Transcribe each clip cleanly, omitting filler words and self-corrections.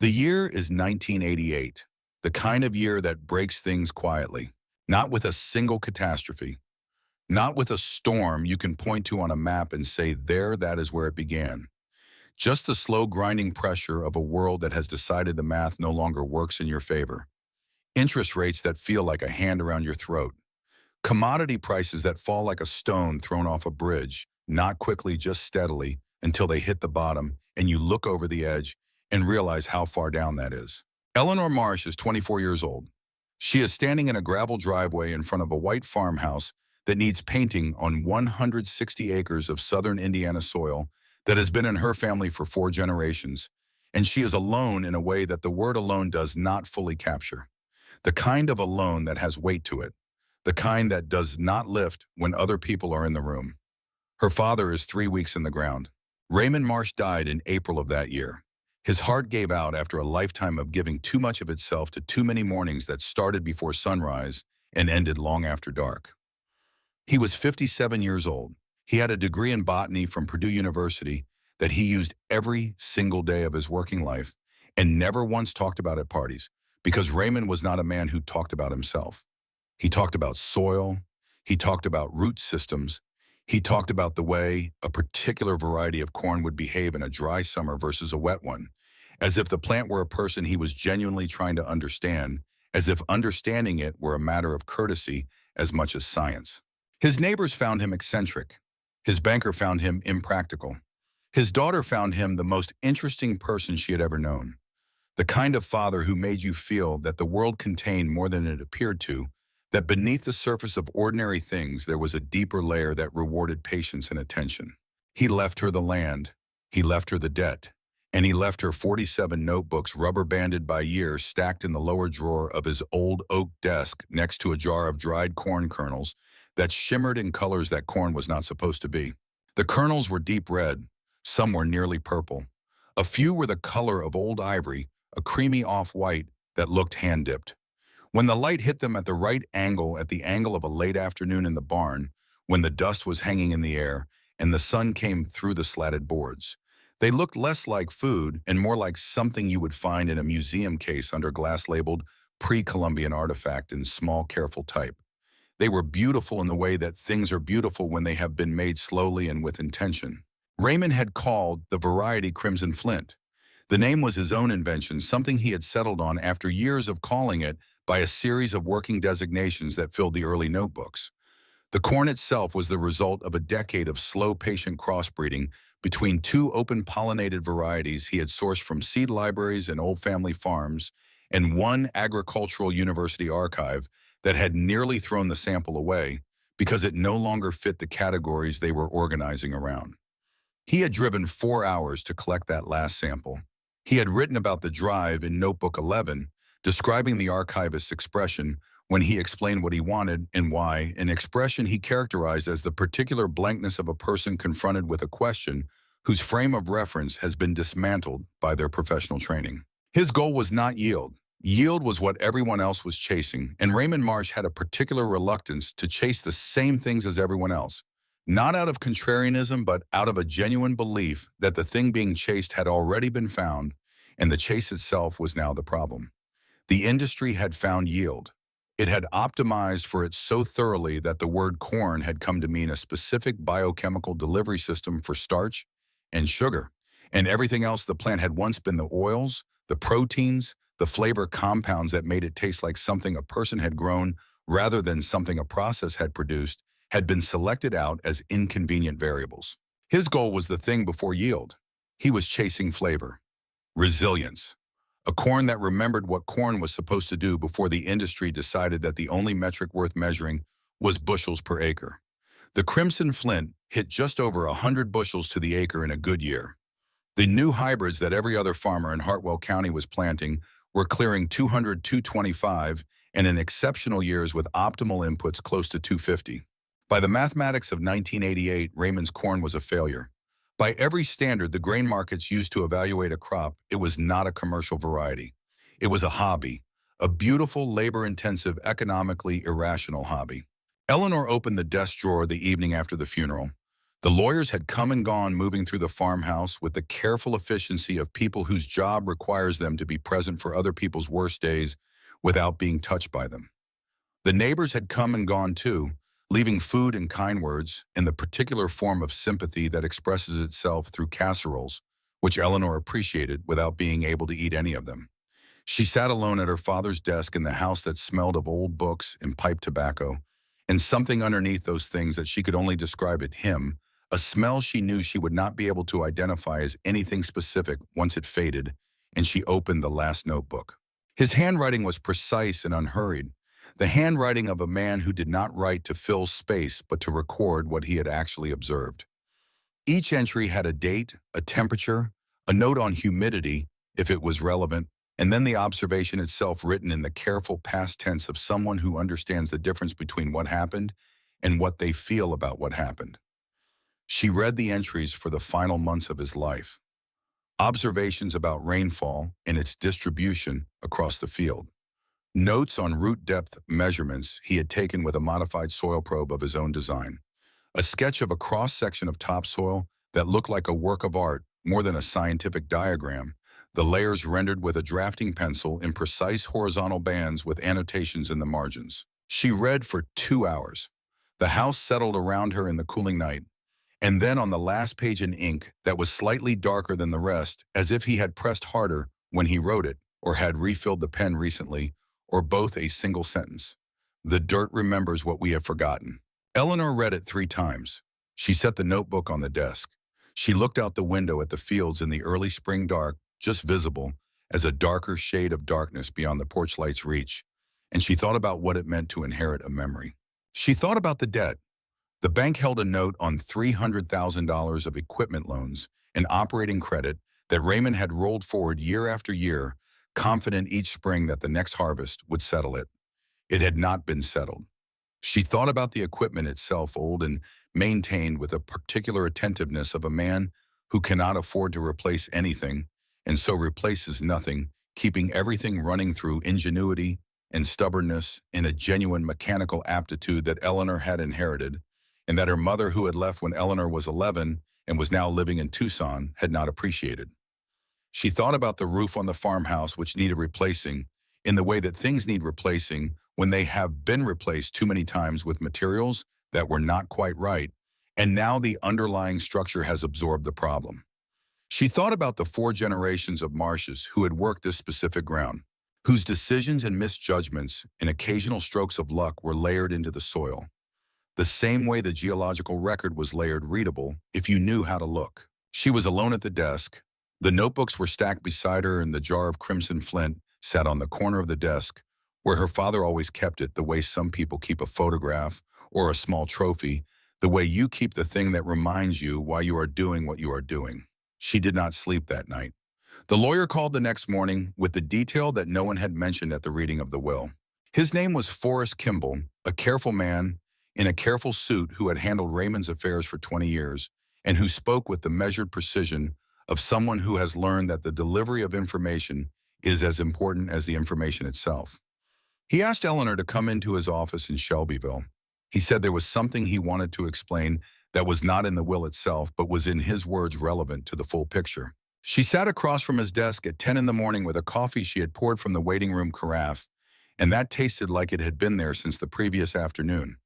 The year is 1988, the kind of year that breaks things quietly, not with a single catastrophe, not with a storm you can point to on a map and say, there, that is where it began. Just the slow grinding pressure of a world that has decided the math no longer works in your favor. Interest rates that feel like a hand around your throat. Commodity prices that fall like a stone thrown off a bridge, not quickly, just steadily, until they hit the bottom and you look over the edge and realize how far down that is. Eleanor Marsh is 24 years old. She is standing in a gravel driveway in front of a white farmhouse that needs painting on 160 acres of southern Indiana soil that has been in her family for 4 generations, and she is alone in a way that the word alone does not fully capture. The kind of alone that has weight to it, the kind that does not lift when other people are in the room. Her father is 3 weeks in the ground. Raymond Marsh died in April of that year. His heart gave out after a lifetime of giving too much of itself to too many mornings that started before sunrise and ended long after dark. He was 57 years old. He had a degree in botany from Purdue University that he used every single day of his working life and never once talked about at parties, because Raymond was not a man who talked about himself. He talked about soil. He talked about root systems. He talked about the way a particular variety of corn would behave in a dry summer versus a wet one, as if the plant were a person he was genuinely trying to understand, as if understanding it were a matter of courtesy as much as science. His neighbors found him eccentric. His banker found him impractical. His daughter found him the most interesting person she had ever known. The kind of father who made you feel that the world contained more than it appeared to, that beneath the surface of ordinary things there was a deeper layer that rewarded patience and attention. He left her the land, he left her the debt, and he left her 47 notebooks rubber-banded by years stacked in the lower drawer of his old oak desk next to a jar of dried corn kernels that shimmered in colors that corn was not supposed to be. The kernels were deep red, some were nearly purple. A few were the color of old ivory, a creamy off-white that looked hand-dipped. When the light hit them at the right angle, at the angle of a late afternoon in the barn, when the dust was hanging in the air and the sun came through the slatted boards, they looked less like food and more like something you would find in a museum case under glass labeled pre-Columbian artifact in small, careful type. They were beautiful in the way that things are beautiful when they have been made slowly and with intention. Raymond had called the variety Crimson Flint. The name was his own invention, something he had settled on after years of calling it by a series of working designations that filled the early notebooks. The corn itself was the result of a decade of slow, patient crossbreeding between two open-pollinated varieties he had sourced from seed libraries and old family farms, and one agricultural university archive that had nearly thrown the sample away because it no longer fit the categories they were organizing around. He had driven 4 hours to collect that last sample. He had written about the drive in Notebook 11, describing the archivist's expression when he explained what he wanted and why, an expression he characterized as the particular blankness of a person confronted with a question whose frame of reference has been dismantled by their professional training. His goal was not yield. Yield was what everyone else was chasing, and Raymond Marsh had a particular reluctance to chase the same things as everyone else, not out of contrarianism, but out of a genuine belief that the thing being chased had already been found, and the chase itself was now the problem. The industry had found yield. It had optimized for it so thoroughly that the word corn had come to mean a specific biochemical delivery system for starch and sugar, and everything else the plant had once been the oils, the proteins, the flavor compounds that made it taste like something a person had grown rather than something a process had produced, had been selected out as inconvenient variables. His goal was the thing before yield. He was chasing flavor. Resilience. A corn that remembered what corn was supposed to do before the industry decided that the only metric worth measuring was bushels per acre. The Crimson Flint hit just over 100 bushels to the acre in a good year. The new hybrids that every other farmer in Hartwell County was planting were clearing 200, 225, and in exceptional years with optimal inputs close to 250. By the mathematics of 1988, Raymond's corn was a failure. By every standard the grain markets used to evaluate a crop, it was not a commercial variety. It was a hobby, a beautiful, labor-intensive, economically irrational hobby. Eleanor opened the desk drawer the evening after the funeral. The lawyers had come and gone, moving through the farmhouse with the careful efficiency of people whose job requires them to be present for other people's worst days without being touched by them. The neighbors had come and gone too, leaving food and kind words in the particular form of sympathy that expresses itself through casseroles, which Eleanor appreciated without being able to eat any of them. She sat alone at her father's desk in the house that smelled of old books and pipe tobacco, and something underneath those things that she could only describe at him, a smell she knew she would not be able to identify as anything specific once it faded, and she opened the last notebook. His handwriting was precise and unhurried, the handwriting of a man who did not write to fill space but to record what he had actually observed. Each entry had a date, a temperature, a note on humidity, if it was relevant, and then the observation itself written in the careful past tense of someone who understands the difference between what happened and what they feel about what happened. She read the entries for the final months of his life. Observations about rainfall and its distribution across the field. Notes on root depth measurements he had taken with a modified soil probe of his own design. A sketch of a cross-section of topsoil that looked like a work of art more than a scientific diagram, the layers rendered with a drafting pencil in precise horizontal bands with annotations in the margins. She read for 2 hours. The house settled around her in the cooling night, and then on the last page in ink that was slightly darker than the rest, as if he had pressed harder when he wrote it, or had refilled the pen recently, or both, a single sentence. The dirt remembers what we have forgotten. Eleanor read it 3 times. She set the notebook on the desk. She looked out the window at the fields in the early spring dark, just visible as a darker shade of darkness beyond the porch light's reach, and she thought about what it meant to inherit a memory. She thought about the debt. The bank held a note on $300,000 of equipment loans and operating credit that Raymond had rolled forward year after year, confident each spring that the next harvest would settle it. It had not been settled. She thought about the equipment itself, old and maintained with a particular attentiveness of a man who cannot afford to replace anything, and so replaces nothing, keeping everything running through ingenuity and stubbornness and a genuine mechanical aptitude that Eleanor had inherited, and that her mother, who had left when Eleanor was 11 and was now living in Tucson, had not appreciated. She thought about the roof on the farmhouse, which needed replacing, in the way that things need replacing when they have been replaced too many times with materials that were not quite right, and now the underlying structure has absorbed the problem. She thought about the 4 generations of Marshes who had worked this specific ground, whose decisions and misjudgments and occasional strokes of luck were layered into the soil, the same way the geological record was layered, readable if you knew how to look. She was alone at the desk. The notebooks were stacked beside her, and the jar of crimson flint sat on the corner of the desk, where her father always kept it, the way some people keep a photograph or a small trophy, the way you keep the thing that reminds you why you are doing what you are doing. She did not sleep that night. The lawyer called the next morning with the detail that no one had mentioned at the reading of the will. His name was Forrest Kimball, a careful man in a careful suit who had handled Raymond's affairs for 20 years and who spoke with the measured precision of someone who has learned that the delivery of information is as important as the information itself. He asked Eleanor to come into his office in Shelbyville. He said there was something he wanted to explain that was not in the will itself, but was in his words relevant to the full picture. She sat across from his desk at 10 in the morning with a coffee she had poured from the waiting room carafe, and that tasted like it had been there since the previous afternoon.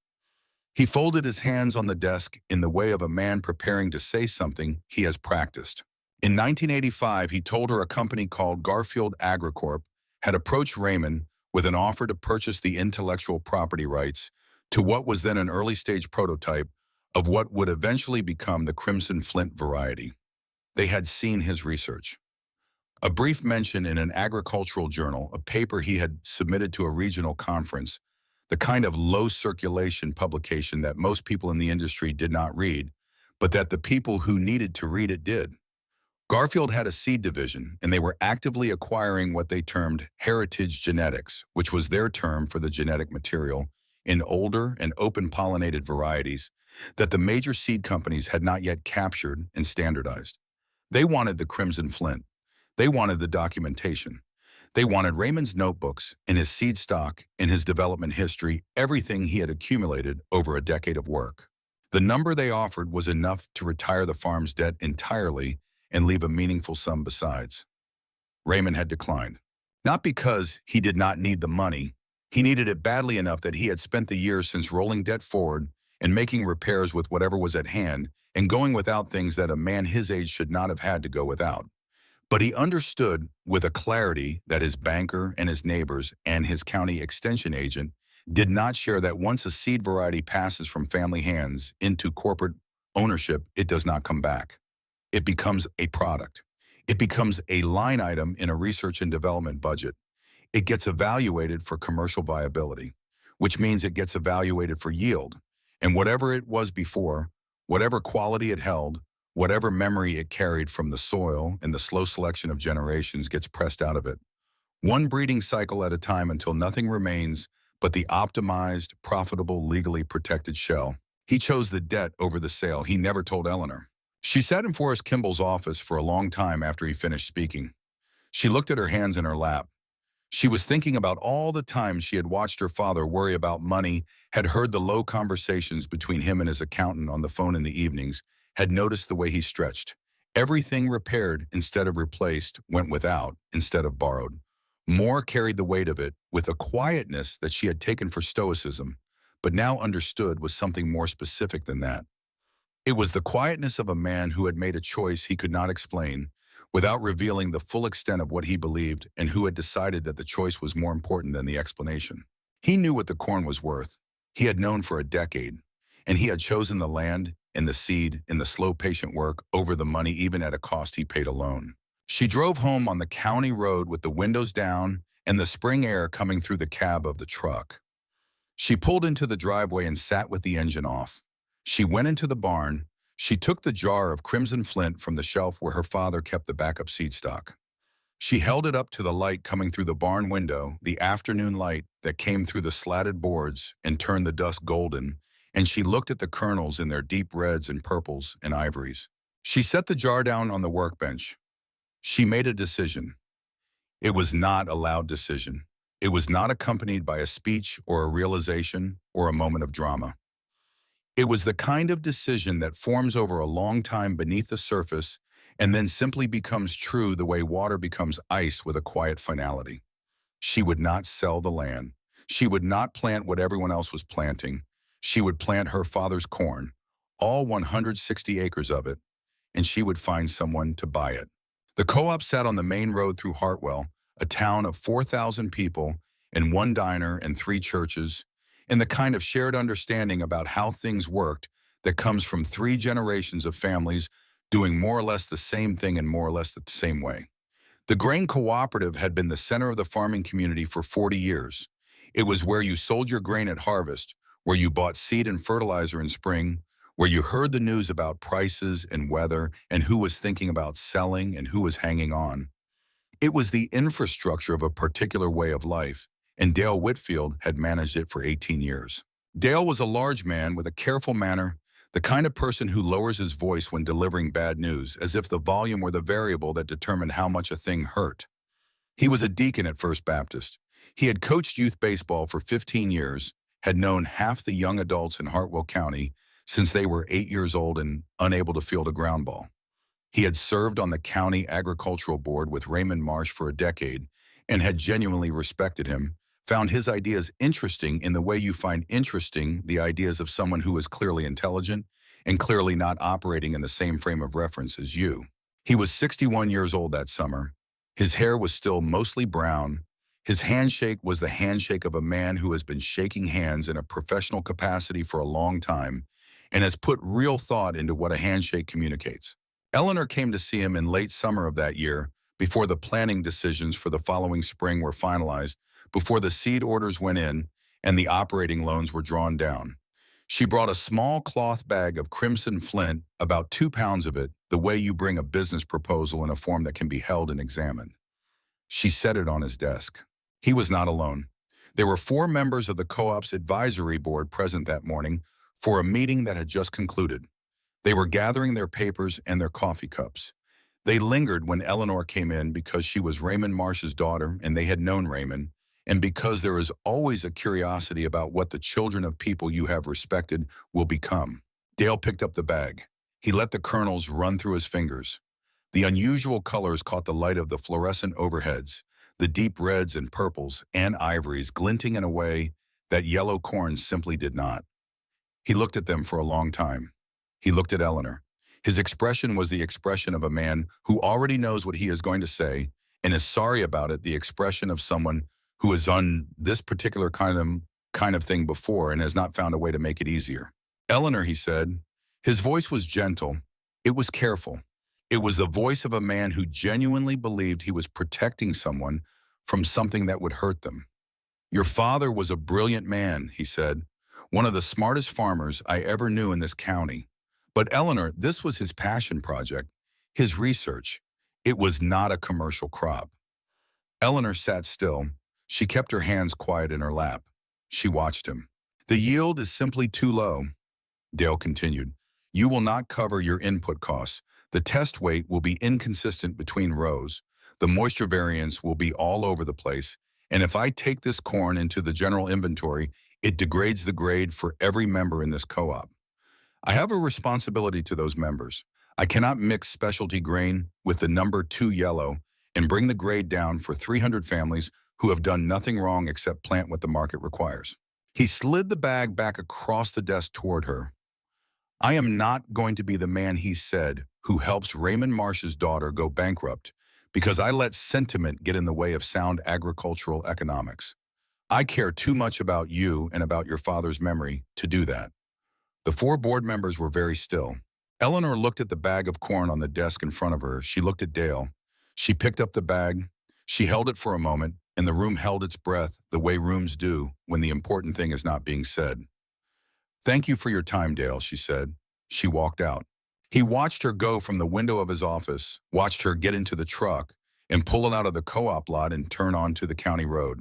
He folded his hands on the desk in the way of a man preparing to say something he has practiced. In 1985, he told her a company called Garfield AgriCorp had approached Raymond with an offer to purchase the intellectual property rights to what was then an early-stage prototype of what would eventually become the Crimson Flint variety. They had seen his research. A brief mention in an agricultural journal, a paper he had submitted to a regional conference, the kind of low-circulation publication that most people in the industry did not read, but that the people who needed to read it did. Garfield had a seed division, and they were actively acquiring what they termed heritage genetics, which was their term for the genetic material, in older and open-pollinated varieties that the major seed companies had not yet captured and standardized. They wanted the Crimson Flint. They wanted the documentation. They wanted Raymond's notebooks and his seed stock and his development history, everything he had accumulated over a decade of work. The number they offered was enough to retire the farm's debt entirely and leave a meaningful sum besides. Raymond had declined. Not because he did not need the money. He needed it badly enough that he had spent the years since rolling debt forward and making repairs with whatever was at hand and going without things that a man his age should not have had to go without. But he understood with a clarity that his banker and his neighbors and his county extension agent did not share that once a seed variety passes from family hands into corporate ownership, it does not come back. It becomes a product. It becomes a line item in a research and development budget. It gets evaluated for commercial viability, which means it gets evaluated for yield. And whatever it was before, whatever quality it held, whatever memory it carried from the soil and the slow selection of generations gets pressed out of it. One breeding cycle at a time until nothing remains but the optimized, profitable, legally protected shell. He chose the debt over the sale. He never told Eleanor. She sat in Forrest Kimball's office for a long time after he finished speaking. She looked at her hands in her lap. She was thinking about all the times she had watched her father worry about money, had heard the low conversations between him and his accountant on the phone in the evenings, had noticed the way he stretched. Everything repaired instead of replaced went without instead of borrowed. More carried the weight of it with a quietness that she had taken for stoicism, but now understood was something more specific than that. It was the quietness of a man who had made a choice he could not explain, without revealing the full extent of what he believed, and who had decided that the choice was more important than the explanation. He knew what the corn was worth. He had known for a decade, and he had chosen the land and the seed and the slow, patient work over the money, even at a cost he paid alone. She drove home on the county road with the windows down and the spring air coming through the cab of the truck. She pulled into the driveway and sat with the engine off. She went into the barn. She took the jar of crimson flint from the shelf where her father kept the backup seed stock. She held it up to the light coming through the barn window, the afternoon light that came through the slatted boards and turned the dust golden, and she looked at the kernels in their deep reds and purples and ivories. She set the jar down on the workbench. She made a decision. It was not a loud decision. It was not accompanied by a speech or a realization or a moment of drama. It was the kind of decision that forms over a long time beneath the surface and then simply becomes true the way water becomes ice with a quiet finality. She would not sell the land. She would not plant what everyone else was planting. She would plant her father's corn, all 160 acres of it, and she would find someone to buy it. The co-op sat on the main road through Hartwell, a town of 4,000 people and one diner and 3 churches, and the kind of shared understanding about how things worked that comes from 3 generations of families doing more or less the same thing in more or less the same way. The grain cooperative had been the center of the farming community for 40 years. It was where you sold your grain at harvest, where you bought seed and fertilizer in spring, where you heard the news about prices and weather and who was thinking about selling and who was hanging on. It was the infrastructure of a particular way of life, and Dale Whitfield had managed it for 18 years. Dale was a large man with a careful manner, the kind of person who lowers his voice when delivering bad news, as if the volume were the variable that determined how much a thing hurt. He was a deacon at First Baptist. He had coached youth baseball for 15 years, had known half the young adults in Hartwell County since they were 8 years old and unable to field a ground ball. He had served on the county agricultural board with Raymond Marsh for a decade and had genuinely respected him, found his ideas interesting in the way you find interesting the ideas of someone who is clearly intelligent and clearly not operating in the same frame of reference as you. He was 61 years old that summer. His hair was still mostly brown. His handshake was the handshake of a man who has been shaking hands in a professional capacity for a long time and has put real thought into what a handshake communicates. Eleanor came to see him in late summer of that year, before the planning decisions for the following spring were finalized, before the seed orders went in and the operating loans were drawn down. She brought a small cloth bag of crimson flint, about 2 pounds of it, the way you bring a business proposal in a form that can be held and examined. She set it on his desk. He was not alone. There were 4 members of the co-op's advisory board present that morning for a meeting that had just concluded. They were gathering their papers and their coffee cups. They lingered when Eleanor came in because she was Raymond Marsh's daughter and they had known Raymond, and because there is always a curiosity about what the children of people you have respected will become. Dale picked up the bag. He let the kernels run through his fingers. The unusual colors caught the light of the fluorescent overheads, the deep reds and purples and ivories glinting in a way that yellow corn simply did not. He looked at them for a long time. He looked at Eleanor. His expression was the expression of a man who already knows what he is going to say and is sorry about it, the expression of someone who has done this particular kind of thing before and has not found a way to make it easier. Eleanor, he said. His voice was gentle. It was careful. It was the voice of a man who genuinely believed he was protecting someone from something that would hurt them. Your father was a brilliant man, he said, one of the smartest farmers I ever knew in this county. But Eleanor, this was his passion project, his research. It was not a commercial crop. Eleanor sat still. She kept her hands quiet in her lap. She watched him. The yield is simply too low, Dale continued. You will not cover your input costs. The test weight will be inconsistent between rows. The moisture variance will be all over the place. And if I take this corn into the general inventory, it degrades the grade for every member in this co-op. I have a responsibility to those members. I cannot mix specialty grain with the number 2 yellow and bring the grade down for 300 families who have done nothing wrong except plant what the market requires. He slid the bag back across the desk toward her. I am not going to be the man, he said, who helps Raymond Marsh's daughter go bankrupt because I let sentiment get in the way of sound agricultural economics. I care too much about you and about your father's memory to do that. The 4 board members were very still. Eleanor looked at the bag of corn on the desk in front of her. She looked at Dale. She picked up the bag. She held it for a moment, and the room held its breath the way rooms do when the important thing is not being said. Thank you for your time, Dale, she said. She walked out. He watched her go from the window of his office, watched her get into the truck and pull it out of the co-op lot and turn onto the county road.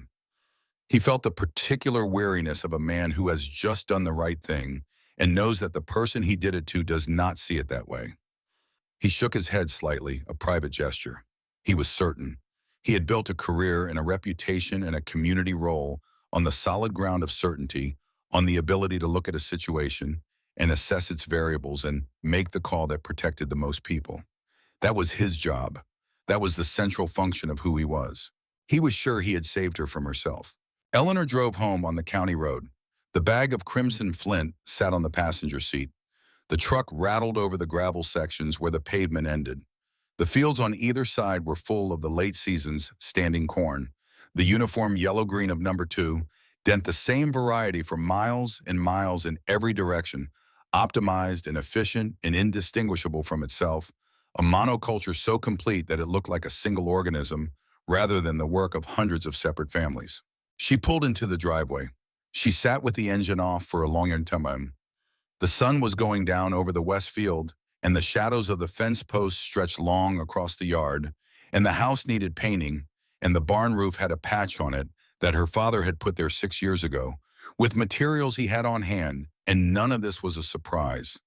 He felt the particular weariness of a man who has just done the right thing and knows that the person he did it to does not see it that way. He shook his head slightly, a private gesture. He was certain. He had built a career and a reputation and a community role on the solid ground of certainty, on the ability to look at a situation and assess its variables and make the call that protected the most people. That was his job. That was the central function of who he was. He was sure he had saved her from herself. Eleanor drove home on the county road. The bag of crimson flint sat on the passenger seat. The truck rattled over the gravel sections where the pavement ended. The fields on either side were full of the late season's standing corn. The uniform yellow-green of number 2 dent the same variety for miles and miles in every direction, optimized and efficient and indistinguishable from itself, a monoculture so complete that it looked like a single organism rather than the work of hundreds of separate families. She pulled into the driveway. She sat with the engine off for a long time. The sun was going down over the west field, and the shadows of the fence posts stretched long across the yard, and the house needed painting, and the barn roof had a patch on it that her father had put there 6 years ago, with materials he had on hand, and none of this was a surprise.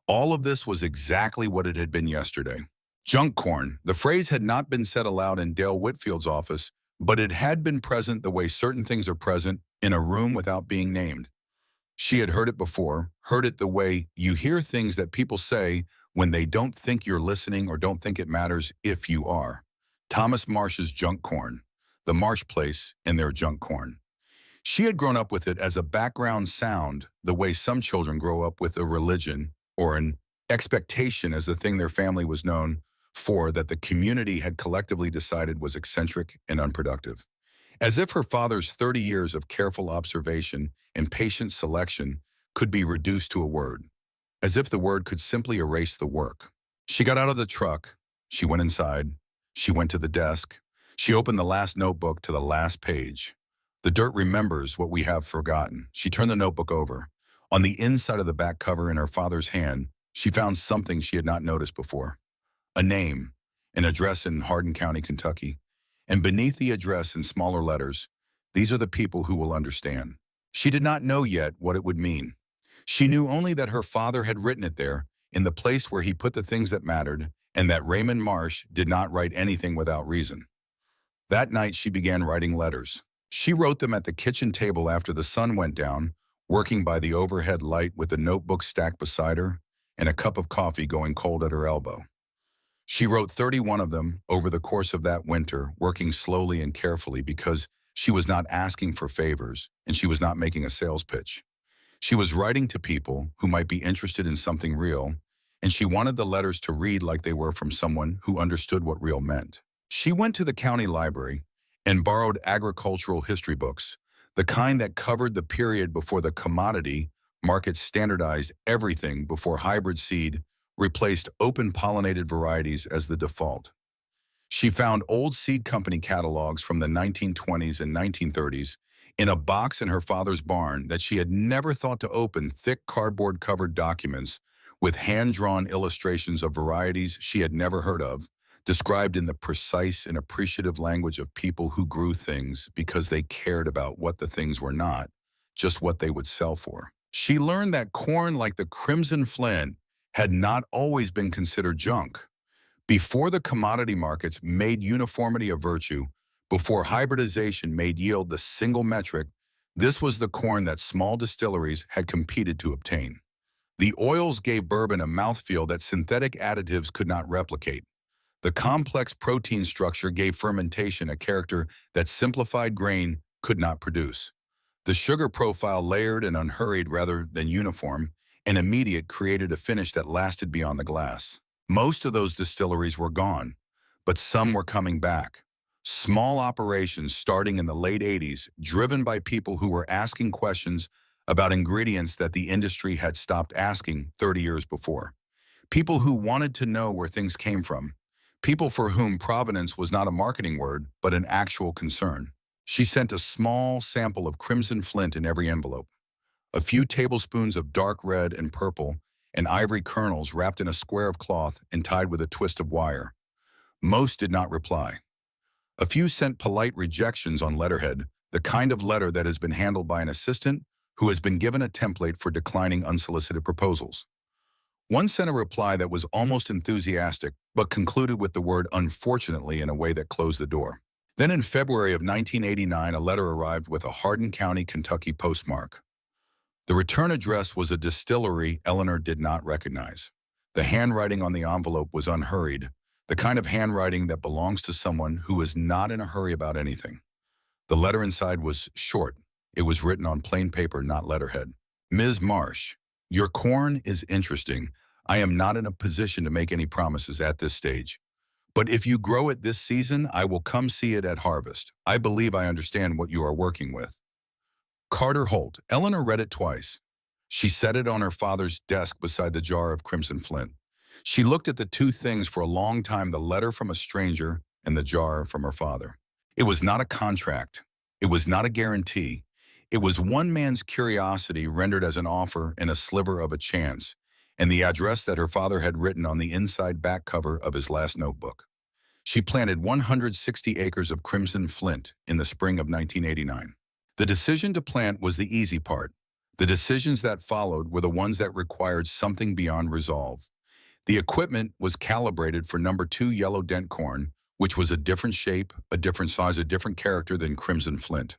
All of this was exactly what it had been yesterday. Junk corn. The phrase had not been said aloud in Dale Whitfield's office, but it had been present the way certain things are present in a room without being named. She had heard it before, heard it the way you hear things that people say when they don't think you're listening or don't think it matters if you are. Thomas Marsh's junk corn, the Marsh place and their junk corn. She had grown up with it as a background sound, the way some children grow up with a religion or an expectation as the thing their family was known for that the community had collectively decided was eccentric and unproductive. As if her father's 30 years of careful observation and patient selection could be reduced to a word. As if the word could simply erase the work. She got out of the truck. She went inside. She went to the desk. She opened the last notebook to the last page. The dirt remembers what we have forgotten. She turned the notebook over. On the inside of the back cover in her father's hand, she found something she had not noticed before. A name, an address in Hardin County, Kentucky. And beneath the address in smaller letters, these are the people who will understand. She did not know yet what it would mean. She knew only that her father had written it there, in the place where he put the things that mattered, and that Raymond Marsh did not write anything without reason. That night she began writing letters. She wrote them at the kitchen table after the sun went down, working by the overhead light with the notebook stacked beside her. and a cup of coffee going cold at her elbow. She wrote 31 of them over the course of that winter, working slowly and carefully because she was not asking for favors and she was not making a sales pitch. She was writing to people who might be interested in something real, and she wanted the letters to read like they were from someone who understood what real meant. She went to the county library and borrowed agricultural history books, the kind that covered the period before the commodity market standardized everything before hybrid seed replaced open-pollinated varieties as the default. She found old seed company catalogs from the 1920s and 1930s in a box in her father's barn that she had never thought to open, thick cardboard-covered documents with hand-drawn illustrations of varieties she had never heard of, described in the precise and appreciative language of people who grew things because they cared about what the things were not, just what they would sell for. She learned that corn like the crimson flint had not always been considered junk. Before the commodity markets made uniformity a virtue, before hybridization made yield the single metric, this was the corn that small distilleries had competed to obtain. The oils gave bourbon a mouthfeel that synthetic additives could not replicate. The complex protein structure gave fermentation a character that simplified grain could not produce. The sugar profile, layered and unhurried rather than uniform and immediate, created a finish that lasted beyond the glass. Most of those distilleries were gone, but some were coming back. Small operations starting in the late 80s, driven by people who were asking questions about ingredients that the industry had stopped asking 30 years before. People who wanted to know where things came from. People for whom provenance was not a marketing word, but an actual concern. She sent a small sample of crimson flint in every envelope. A few tablespoons of dark red and purple and ivory kernels wrapped in a square of cloth and tied with a twist of wire. Most did not reply. A few sent polite rejections on letterhead, the kind of letter that has been handled by an assistant who has been given a template for declining unsolicited proposals. One sent a reply that was almost enthusiastic, but concluded with the word "unfortunately" in a way that closed the door. Then in February of 1989, a letter arrived with a Hardin County, Kentucky postmark. The return address was a distillery Eleanor did not recognize. The handwriting on the envelope was unhurried, the kind of handwriting that belongs to someone who is not in a hurry about anything. The letter inside was short. It was written on plain paper, not letterhead. Ms. Marsh, your corn is interesting. I am not in a position to make any promises at this stage. But if you grow it this season, I will come see it at harvest. I believe I understand what you are working with. Carter Holt. Eleanor read it twice. She set it on her father's desk beside the jar of crimson flint. She looked at the two things for a long time, the letter from a stranger and the jar from her father. It was not a contract. It was not a guarantee. It was one man's curiosity rendered as an offer and a sliver of a chance, and the address that her father had written on the inside back cover of his last notebook. She planted 160 acres of crimson flint in the spring of 1989. The decision to plant was the easy part. The decisions that followed were the ones that required something beyond resolve. The equipment was calibrated for number 2 yellow dent corn, which was a different shape, a different size, a different character than crimson flint.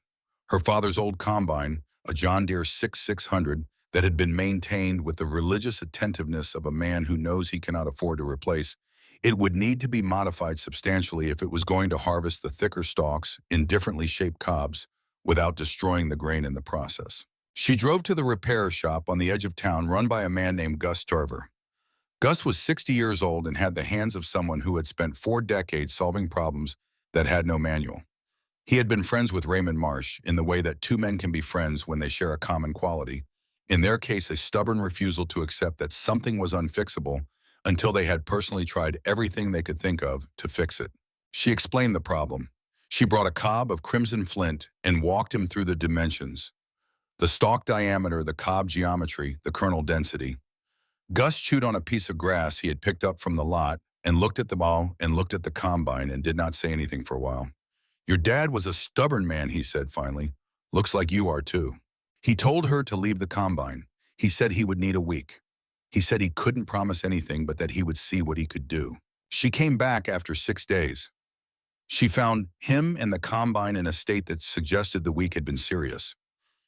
Her father's old combine, a John Deere 6600 that had been maintained with the religious attentiveness of a man who knows he cannot afford to replace, it would need to be modified substantially if it was going to harvest the thicker stalks in differently shaped cobs without destroying the grain in the process. She drove to the repair shop on the edge of town run by a man named Gus Turver. Gus was 60 years old and had the hands of someone who had spent 4 decades solving problems that had no manual. He had been friends with Raymond Marsh in the way that two men can be friends when they share a common quality, in their case a stubborn refusal to accept that something was unfixable until they had personally tried everything they could think of to fix it. She explained the problem. She brought a cob of crimson flint and walked him through the dimensions. The stalk diameter, the cob geometry, the kernel density. Gus chewed on a piece of grass he had picked up from the lot and looked at the ball and looked at the combine and did not say anything for a while. Your dad was a stubborn man, he said finally. Looks like you are too. He told her to leave the combine. He said he would need a week. He said he couldn't promise anything but that he would see what he could do. She came back after 6 days. She found him and the combine in a state that suggested the week had been serious.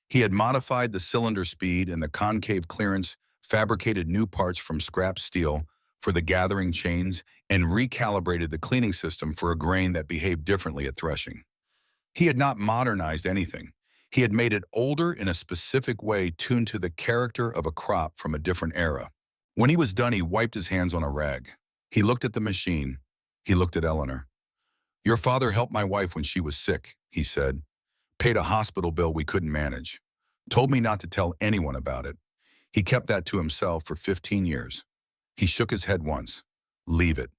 He had modified the cylinder speed and the concave clearance fabricated new parts from scrap steel for the gathering chains, and recalibrated the cleaning system for a grain that behaved differently at threshing. He had not modernized anything. He had made it older in a specific way tuned to the character of a crop from a different era. When he was done, he wiped his hands on a rag. He looked at the machine. He looked at Eleanor. "Your father helped my wife when she was sick," he said. "Paid a hospital bill we couldn't manage. Told me not to tell anyone about it. He kept that to himself for 15 years. He shook his head once. Leave it.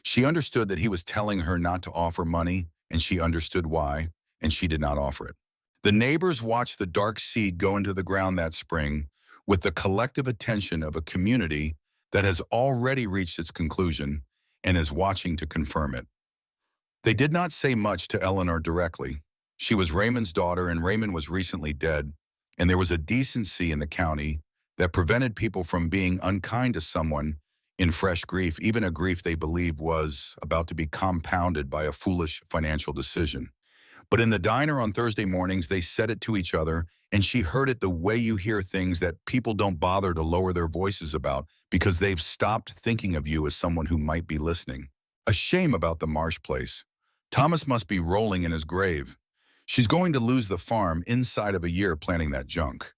She understood that he was telling her not to offer money, and she understood why, and she did not offer it. The neighbors watched the dark seed go into the ground that spring with the collective attention of a community that has already reached its conclusion and is watching to confirm it. They did not say much to Eleanor directly. She was Raymond's daughter, and Raymond was recently dead, and there was a decency in the county that prevented people from being unkind to someone in fresh grief, even a grief they believed was about to be compounded by a foolish financial decision. But in the diner on Thursday mornings, they said it to each other, and she heard it the way you hear things that people don't bother to lower their voices about because they've stopped thinking of you as someone who might be listening. A shame about the Marsh place. Thomas must be rolling in his grave. She's going to lose the farm inside of a year planning that junk.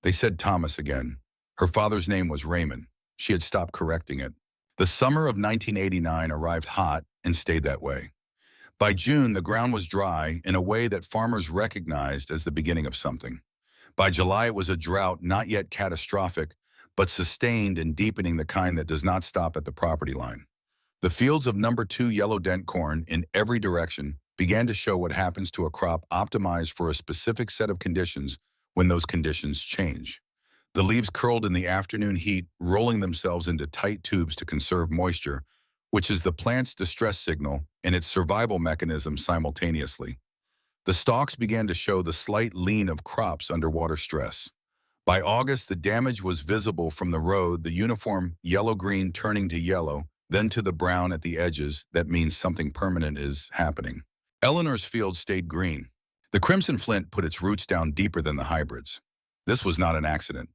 They said Thomas again. Her father's name was Raymond. She had stopped correcting it. The summer of 1989 arrived hot and stayed that way. By June, the ground was dry in a way that farmers recognized as the beginning of something. By July, it was a drought not yet catastrophic, but sustained and deepening, the kind that does not stop at the property line. The fields of number 2 yellow dent corn in every direction began to show what happens to a crop optimized for a specific set of conditions when those conditions change. The leaves curled in the afternoon heat, rolling themselves into tight tubes to conserve moisture, which is the plant's distress signal and its survival mechanism simultaneously. The stalks began to show the slight lean of crops under water stress. By August, the damage was visible from the road, the uniform yellow-green turning to yellow, then to the brown at the edges. That means something permanent is happening. Eleanor's field stayed green. The crimson flint put its roots down deeper than the hybrids. This was not an accident.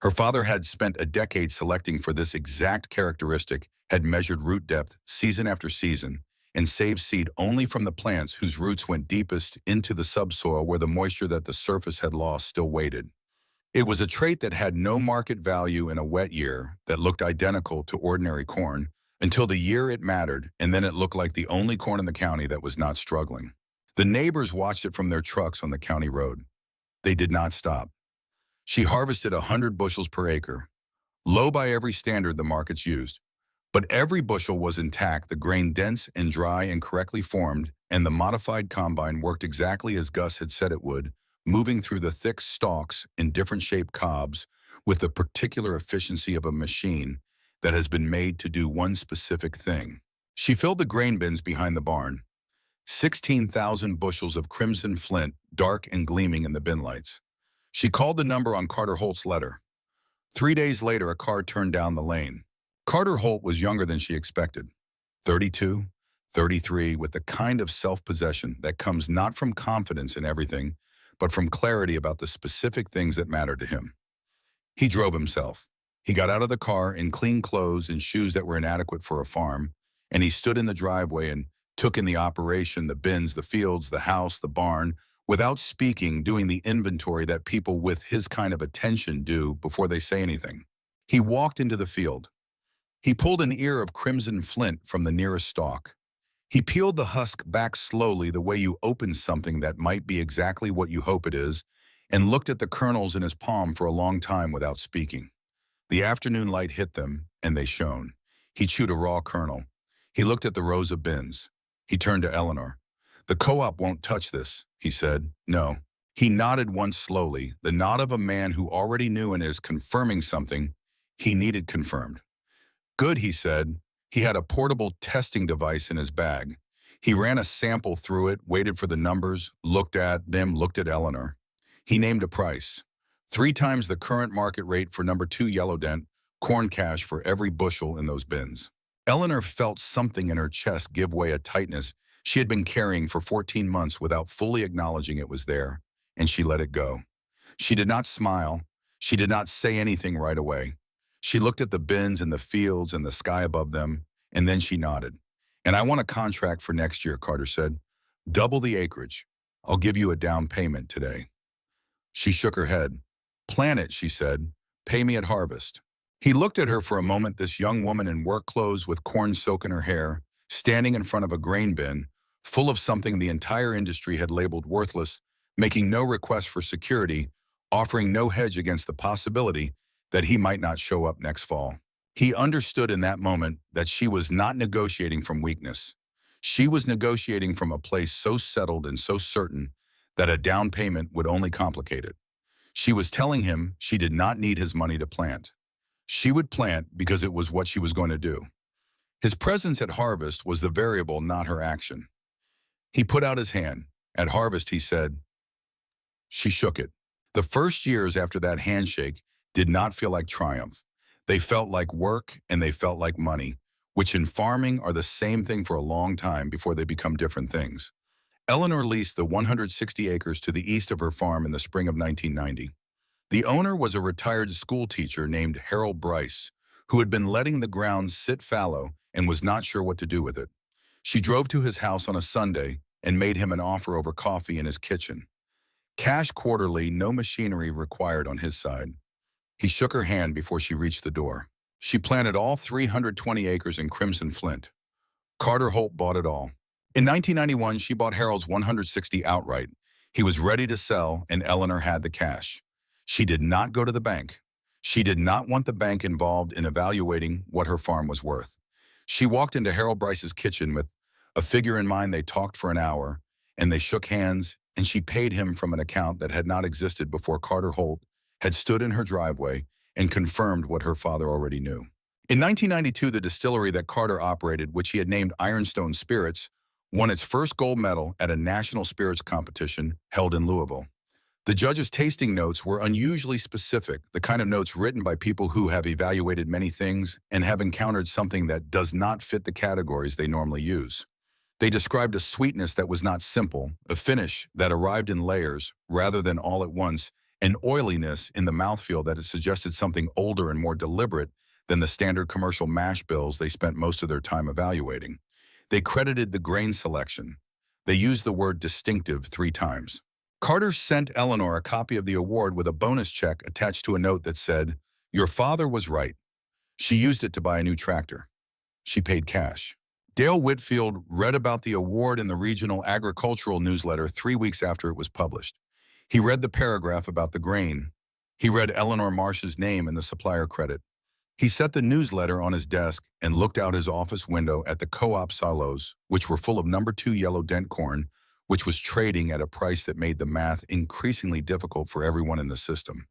Her father had spent a decade selecting for this exact characteristic, had measured root depth season after season, and saved seed only from the plants whose roots went deepest into the subsoil where the moisture that the surface had lost still waited. It was a trait that had no market value in a wet year that looked identical to ordinary corn until the year it mattered, and then it looked like the only corn in the county that was not struggling. The neighbors watched it from their trucks on the county road. They did not stop. She harvested 100 bushels per acre, low by every standard the markets used. But every bushel was intact, the grain dense and dry and correctly formed, and the modified combine worked exactly as Gus had said it would, moving through the thick stalks in different shaped cobs with the particular efficiency of a machine that has been made to do one specific thing. She filled the grain bins behind the barn, 16,000 bushels of crimson flint, dark and gleaming in the bin lights. She called the number on Carter Holt's letter. 3 days later, a car turned down the lane. Carter Holt was younger than she expected, 32, 33, with the kind of self-possession that comes not from confidence in everything, but from clarity about the specific things that matter to him. He drove himself. He got out of the car in clean clothes and shoes that were inadequate for a farm, and he stood in the driveway and took in the operation, the bins, the fields, the house, the barn, without speaking, doing the inventory that people with his kind of attention do before they say anything. He walked into the field. He pulled an ear of crimson flint from the nearest stalk. He peeled the husk back slowly, the way you open something that might be exactly what you hope it is, and looked at the kernels in his palm for a long time without speaking. The afternoon light hit them, and they shone. He chewed a raw kernel. He looked at the rows of bins. He turned to Eleanor. "The co-op won't touch this," he said. "No." He nodded once slowly, the nod of a man who already knew and is confirming something he needed confirmed. "Good," he said. He had a portable testing device in his bag. He ran a sample through it, waited for the numbers, looked at them, looked at Eleanor. He named a price. 3 times the current market rate for number 2 yellow dent, corn cash for every bushel in those bins. Eleanor felt something in her chest give way, a tightness she had been carrying for 14 months without fully acknowledging it was there, and she let it go. She did not smile. She did not say anything right away. She looked at the bins and the fields and the sky above them, and then she nodded. "And I want a contract for next year," Carter said. "Double the acreage. I'll give you a down payment today." She shook her head. "Plant it," she said. "Pay me at harvest." He looked at her for a moment, this young woman in work clothes with corn soak in her hair, standing in front of a grain bin, full of something the entire industry had labeled worthless, making no request for security, offering no hedge against the possibility that he might not show up next fall. He understood in that moment that she was not negotiating from weakness. She was negotiating from a place so settled and so certain that a down payment would only complicate it. She was telling him she did not need his money to plant. She would plant because it was what she was going to do. His presence at harvest was the variable, not her action. He put out his hand. "At harvest," he said. She shook it. The first years after that handshake did not feel like triumph. They felt like work and they felt like money, which in farming are the same thing for a long time before they become different things. Eleanor leased the 160 acres to the east of her farm in the spring of 1990. The owner was a retired school teacher named Harold Bryce, who had been letting the ground sit fallow and was not sure what to do with it. She drove to his house on a Sunday and made him an offer over coffee in his kitchen. Cash quarterly, no machinery required on his side. He shook her hand before she reached the door. She planted all 320 acres in Crimson Flint. Carter Holt bought it all. In 1991, she bought Harold's 160 outright. He was ready to sell, and Eleanor had the cash. She did not go to the bank. She did not want the bank involved in evaluating what her farm was worth. She walked into Harold Bryce's kitchen with a figure in mind. They talked for an hour, and they shook hands, and she paid him from an account that had not existed before Carter Holt had stood in her driveway and confirmed what her father already knew. In 1992, the distillery that Carter operated, which he had named Ironstone Spirits, won its first gold medal at a national spirits competition held in Louisville. The judges' tasting notes were unusually specific, the kind of notes written by people who have evaluated many things and have encountered something that does not fit the categories they normally use. They described a sweetness that was not simple, a finish that arrived in layers rather than all at once, an oiliness in the mouthfeel that it suggested something older and more deliberate than the standard commercial mash bills they spent most of their time evaluating. They credited the grain selection. They used the word distinctive 3 times. Carter sent Eleanor a copy of the award with a bonus check attached to a note that said, "Your father was right." She used it to buy a new tractor. She paid cash. Dale Whitfield read about the award in the regional agricultural newsletter 3 weeks after it was published. He read the paragraph about the grain. He read Eleanor Marsh's name in the supplier credit. He set the newsletter on his desk and looked out his office window at the co-op silos, which were full of number 2 yellow dent corn, which was trading at a price that made the math increasingly difficult for everyone in the system.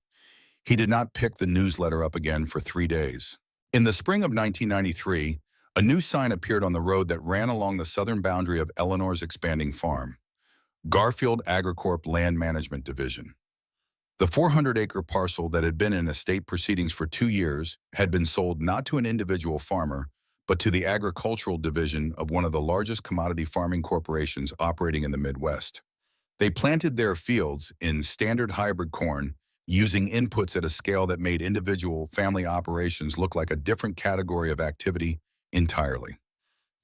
He did not pick the newsletter up again for 3 days. In the spring of 1993, a new sign appeared on the road that ran along the southern boundary of Eleanor's expanding farm. Garfield AgriCorp Land Management Division. The 400-acre parcel that had been in estate proceedings for 2 years had been sold not to an individual farmer, but to the agricultural division of one of the largest commodity farming corporations operating in the Midwest. They planted their fields in standard hybrid corn, using inputs at a scale that made individual family operations look like a different category of activity entirely.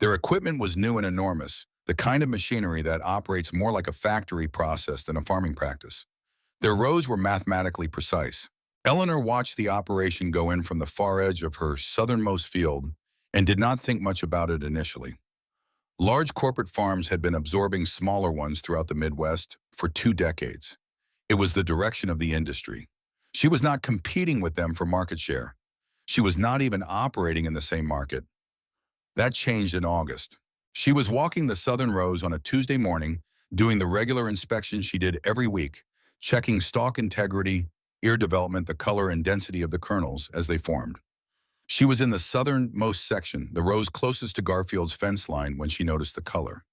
Their equipment was new and enormous, the kind of machinery that operates more like a factory process than a farming practice. Their rows were mathematically precise. Eleanor watched the operation go in from the far edge of her southernmost field and did not think much about it initially. Large corporate farms had been absorbing smaller ones throughout the Midwest for 2 decades. It was the direction of the industry. She was not competing with them for market share. She was not even operating in the same market. That changed in August. She was walking the southern rows on a Tuesday morning, doing the regular inspections she did every week, checking stalk integrity, ear development, the color and density of the kernels as they formed. She was in the southernmost section, the rows closest to Garfield's fence line, when she noticed the color.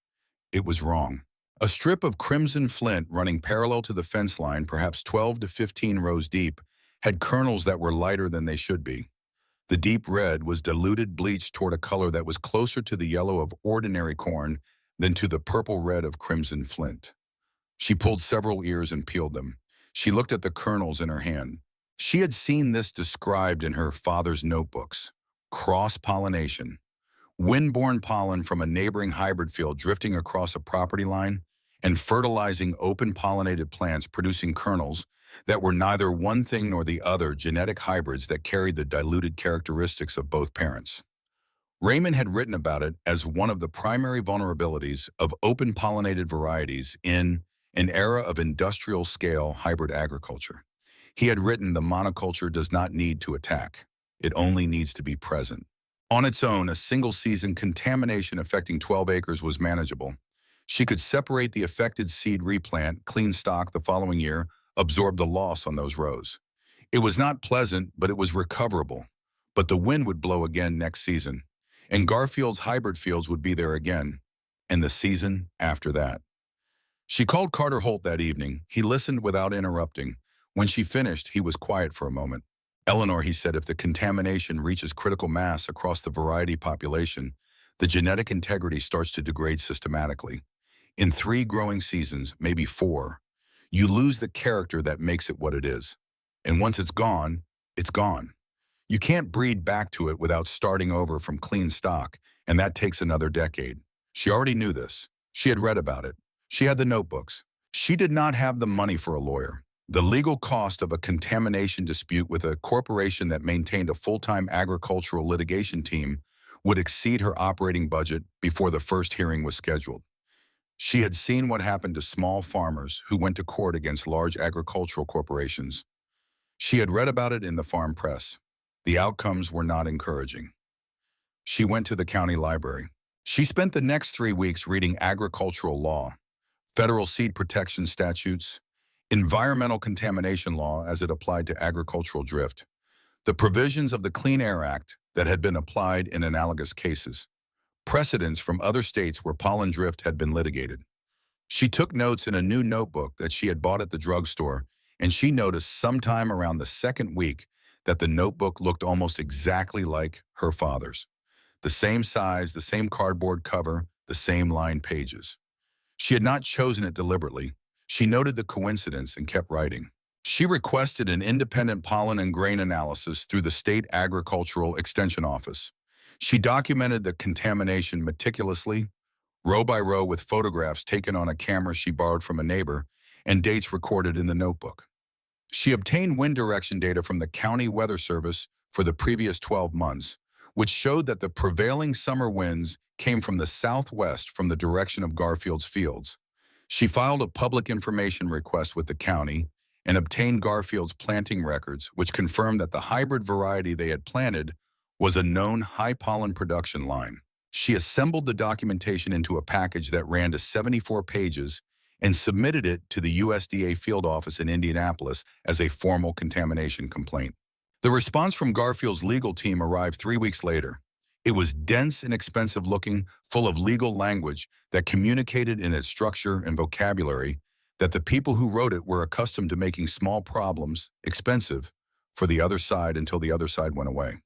It was wrong. A strip of crimson flint running parallel to the fence line, perhaps 12 to 15 rows deep, had kernels that were lighter than they should be. The deep red was diluted bleach toward a color that was closer to the yellow of ordinary corn than to the purple red of crimson flint. She pulled several ears and peeled them. She looked at the kernels in her hand. She had seen this described in her father's notebooks: cross-pollination, wind-borne pollen from a neighboring hybrid field drifting across a property line, and fertilizing open-pollinated plants producing kernels that were neither one thing nor the other, genetic hybrids that carried the diluted characteristics of both parents. Raymond had written about it as one of the primary vulnerabilities of open-pollinated varieties in an era of industrial-scale hybrid agriculture. He had written the monoculture does not need to attack. It only needs to be present. On its own, a single-season contamination affecting 12 acres was manageable. She could separate the affected seed, replant, clean stock the following year, absorb the loss on those rows. It was not pleasant, but it was recoverable. But the wind would blow again next season, and Garfield's hybrid fields would be there again, and the season after that. She called Carter Holt that evening. He listened without interrupting. When she finished, he was quiet for a moment. "Eleanor," he said, "if the contamination reaches critical mass across the variety population, the genetic integrity starts to degrade systematically. In 3 growing seasons, maybe 4, you lose the character that makes it what it is. And once it's gone, it's gone. You can't breed back to it without starting over from clean stock, and that takes another decade." She already knew this. She had read about it. She had the notebooks. She did not have the money for a lawyer. The legal cost of a contamination dispute with a corporation that maintained a full-time agricultural litigation team would exceed her operating budget before the first hearing was scheduled. She had seen what happened to small farmers who went to court against large agricultural corporations. She had read about it in the farm press. The outcomes were not encouraging. She went to the county library. She spent the next 3 weeks reading agricultural law, federal seed protection statutes, environmental contamination law as it applied to agricultural drift, the provisions of the Clean Air Act that had been applied in analogous cases, precedents from other states where pollen drift had been litigated. She took notes in a new notebook that she had bought at the drugstore, and she noticed sometime around the second week that the notebook looked almost exactly like her father's. The same size, the same cardboard cover, the same lined pages. She had not chosen it deliberately. She noted the coincidence and kept writing. She requested an independent pollen and grain analysis through the State Agricultural Extension Office. She documented the contamination meticulously, row by row, with photographs taken on a camera she borrowed from a neighbor and dates recorded in the notebook. She obtained wind direction data from the County Weather Service for the previous 12 months, which showed that the prevailing summer winds came from the southwest from the direction of Garfield's fields. She filed a public information request with the county and obtained Garfield's planting records, which confirmed that the hybrid variety they had planted was a known high pollen production line. She assembled the documentation into a package that ran to 74 pages and submitted it to the USDA field office in Indianapolis as a formal contamination complaint. The response from Garfield's legal team arrived 3 weeks later. It was dense and expensive looking, full of legal language that communicated in its structure and vocabulary that the people who wrote it were accustomed to making small problems expensive for the other side until the other side went away.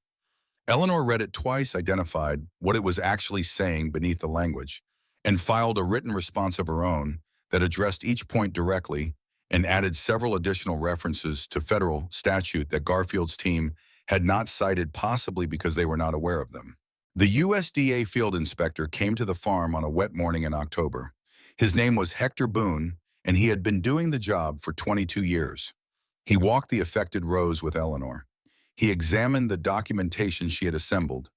Eleanor read it twice, identified what it was actually saying beneath the language, and filed a written response of her own that addressed each point directly and added several additional references to federal statute that Garfield's team had not cited, possibly because they were not aware of them. The USDA field inspector came to the farm on a wet morning in October. His name was Hector Boone, and he had been doing the job for 22 years. He walked the affected rows with Eleanor. He examined the documentation she had assembled.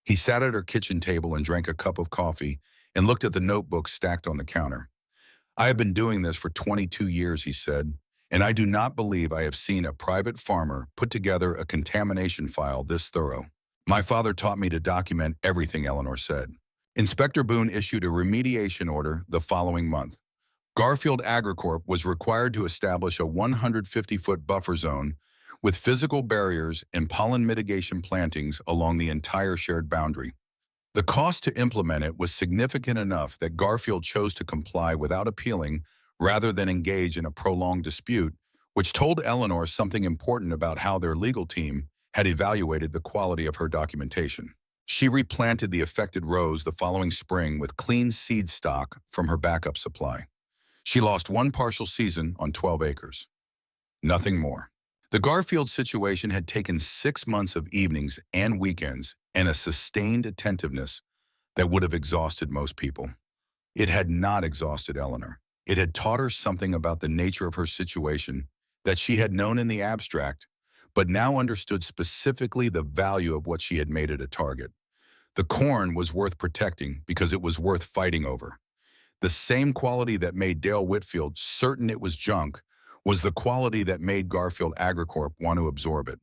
He sat at her kitchen table and drank a cup of coffee and looked at the notebooks stacked on the counter. "I have been doing this for 22 years, he said, "and I do not believe I have seen a private farmer put together a contamination file this thorough. My father taught me to document everything," Eleanor said. Inspector Boone issued a remediation order the following month. Garfield AgriCorp was required to establish a 150-foot buffer zone with physical barriers and pollen mitigation plantings along the entire shared boundary. The cost to implement it was significant enough that Garfield chose to comply without appealing rather than engage in a prolonged dispute, which told Eleanor something important about how their legal team had evaluated the quality of her documentation. She replanted the affected rows the following spring with clean seed stock from her backup supply. She lost one partial season on 12 acres. Nothing more. The Garfield situation had taken 6 months of evenings and weekends and a sustained attentiveness that would have exhausted most people. It had not exhausted Eleanor. It had taught her something about the nature of her situation that she had known in the abstract, but now understood specifically the value of what she had made it a target. The corn was worth protecting because it was worth fighting over. The same quality that made Dale Whitfield certain it was junk was the quality that made Garfield Agricorp want to absorb it.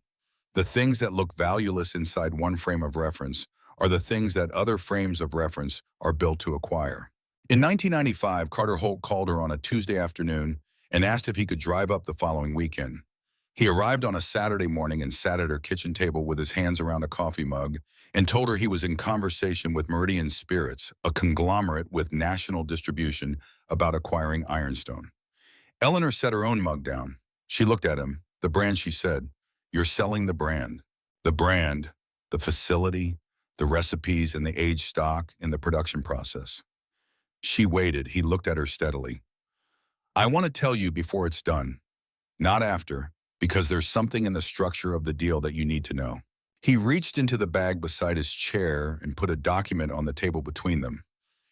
The things that look valueless inside one frame of reference are the things that other frames of reference are built to acquire. In 1995, Carter Holt called her on a Tuesday afternoon and asked if he could drive up the following weekend. He arrived on a Saturday morning and sat at her kitchen table with his hands around a coffee mug and told her he was in conversation with Meridian Spirits, a conglomerate with national distribution, about acquiring Ironstone. Eleanor set her own mug down. She looked at him. The brand, she said. You're selling the brand. The brand, the facility, the recipes, and the aged stock in the production process. She waited. He looked at her steadily. I want to tell you before it's done, not after, because there's something in the structure of the deal that you need to know. He reached into the bag beside his chair and put a document on the table between them.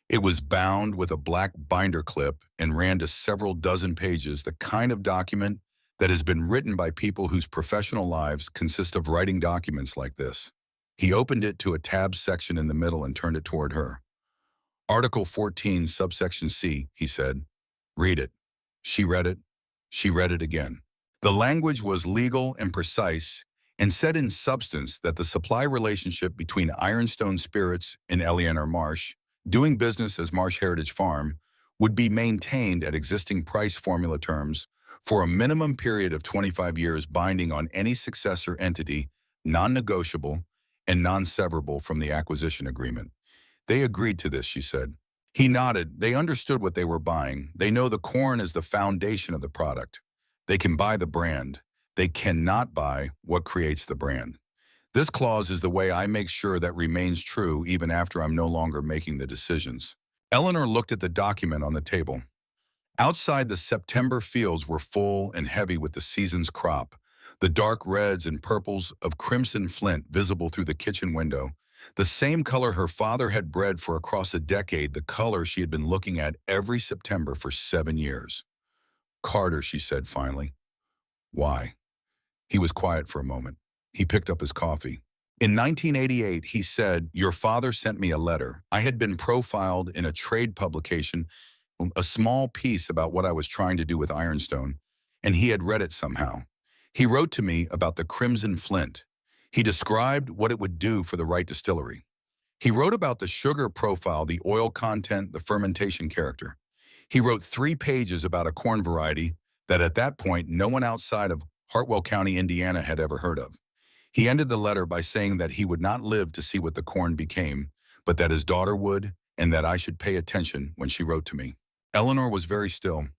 It was bound with a black binder clip and ran to several dozen pages, the kind of document that has been written by people whose professional lives consist of writing documents like this. He opened it to a tab section in the middle and turned it toward her. Article 14, subsection C, he said. Read it. She read it. She read it again. The language was legal and precise and said in substance that the supply relationship between Ironstone Spirits and Eleanor Marsh, doing business as Marsh Heritage Farm, would be maintained at existing price formula terms for a minimum period of 25 years binding on any successor entity, non-negotiable and non-severable from the acquisition agreement. They agreed to this, she said. He nodded. They understood what they were buying. They know the corn is the foundation of the product. They can buy the brand. They cannot buy what creates the brand. This clause is the way I make sure that remains true even after I'm no longer making the decisions. Eleanor looked at the document on the table. Outside, the September fields were full and heavy with the season's crop, the dark reds and purples of crimson flint visible through the kitchen window, the same color her father had bred for across a decade, the color she had been looking at every September for 7 years. Carter, she said finally. Why? He was quiet for a moment. He picked up his coffee. In 1988, he said, your father sent me a letter. I had been profiled in a trade publication, a small piece about what I was trying to do with Ironstone, and he had read it somehow. He wrote to me about the crimson flint. He described what it would do for the right distillery. He wrote about the sugar profile, the oil content, the fermentation character. He wrote 3 pages about a corn variety that at that point no one outside of Hartwell County, Indiana had ever heard of. He ended the letter by saying that he would not live to see what the corn became, but that his daughter would, and that I should pay attention when she wrote to me. Eleanor was very still.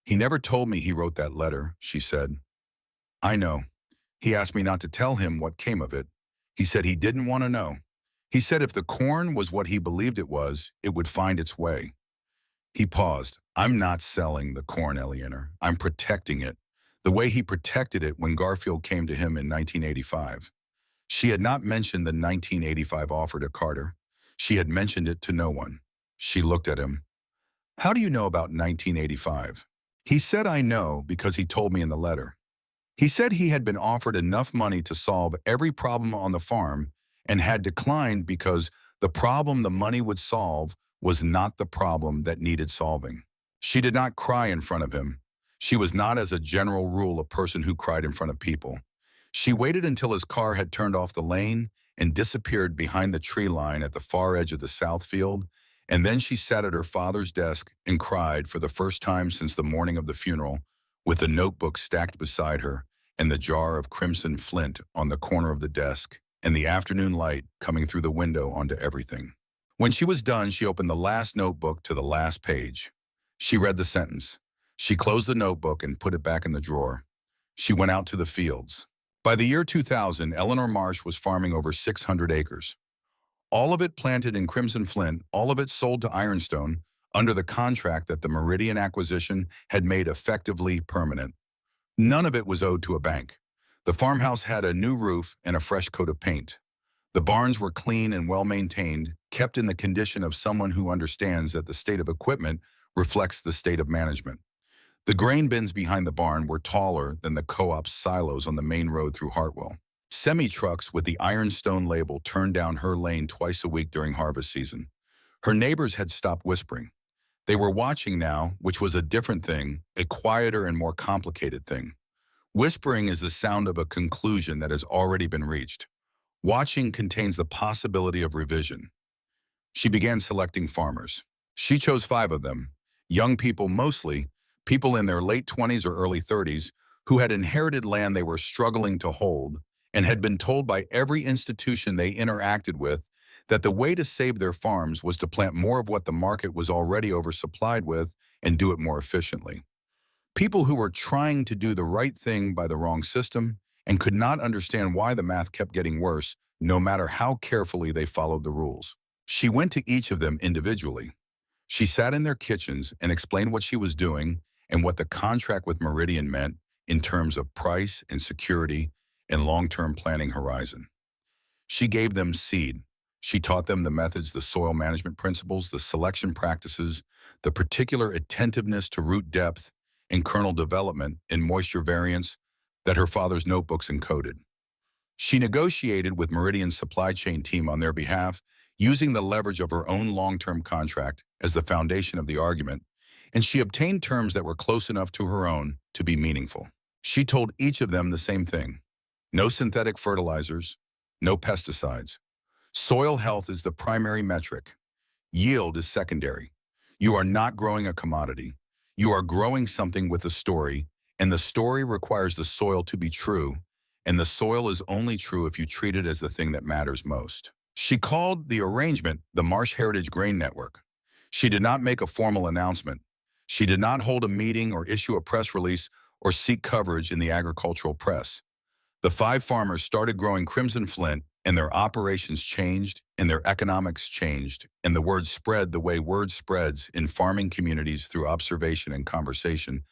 He never told me he wrote that letter, she said. I know. He asked me not to tell him what came of it. He said he didn't want to know. He said if the corn was what he believed it would find its way. He paused. I'm not selling the corn, Eleanor. I'm protecting it, the way he protected it when Garfield came to him in 1985. She had not mentioned the 1985 offer to Carter. She had mentioned it to no one. She looked at him. How do you know about 1985? He said I know because he told me in the letter. He said he had been offered enough money to solve every problem on the farm and had declined because the problem the money would solve was not the problem that needed solving. She did not cry in front of him. She was not, as a general rule, a person who cried in front of people. She waited until his car had turned off the lane and disappeared behind the tree line at the far edge of the south field, and then she sat at her father's desk and cried for the first time since the morning of the funeral, with the notebook stacked beside her and the jar of crimson flint on the corner of the desk and the afternoon light coming through the window onto everything. When she was done, she opened the last notebook to the last page. She read the sentence. She closed the notebook and put it back in the drawer. She went out to the fields. By the year 2000, Eleanor Marsh was farming over 600 acres. All of it planted in crimson flint, all of it sold to Ironstone under the contract that the Meridian acquisition had made effectively permanent. None of it was owed to a bank. The farmhouse had a new roof and a fresh coat of paint. The barns were clean and well-maintained, kept in the condition of someone who understands that the state of equipment reflects the state of management. The grain bins behind the barn were taller than the co-op's silos on the main road through Hartwell. Semi-trucks with the ironstone label turned down her lane twice a week during harvest season. Her neighbors had stopped whispering. They were watching now, which was a different thing, a quieter and more complicated thing. Whispering is the sound of a conclusion that has already been reached. Watching contains the possibility of revision. She began selecting farmers. She chose 5 of them, young people mostly, people in their late 20s or early 30s, who had inherited land they were struggling to hold and had been told by every institution they interacted with that the way to save their farms was to plant more of what the market was already oversupplied with and do it more efficiently. People who were trying to do the right thing by the wrong system and could not understand why the math kept getting worse, no matter how carefully they followed the rules. She went to each of them individually. She sat in their kitchens and explained what she was doing and what the contract with Meridian meant in terms of price and security and long-term planning horizon. She gave them seed. She taught them the methods, the soil management principles, the selection practices, the particular attentiveness to root depth and kernel development and moisture variance that her father's notebooks encoded. She negotiated with Meridian's supply chain team on their behalf, using the leverage of her own long-term contract as the foundation of the argument, and she obtained terms that were close enough to her own to be meaningful. She told each of them the same thing: no synthetic fertilizers, no pesticides. Soil health is the primary metric. Yield is secondary. You are not growing a commodity. You are growing something with a story, and the story requires the soil to be true, and the soil is only true if you treat it as the thing that matters most. She called the arrangement the Marsh Heritage Grain Network. She did not make a formal announcement. She did not hold a meeting or issue a press release or seek coverage in the agricultural press. The 5 farmers started growing crimson flint, and their operations changed, and their economics changed, and the word spread the way word spreads in farming communities through observation and conversation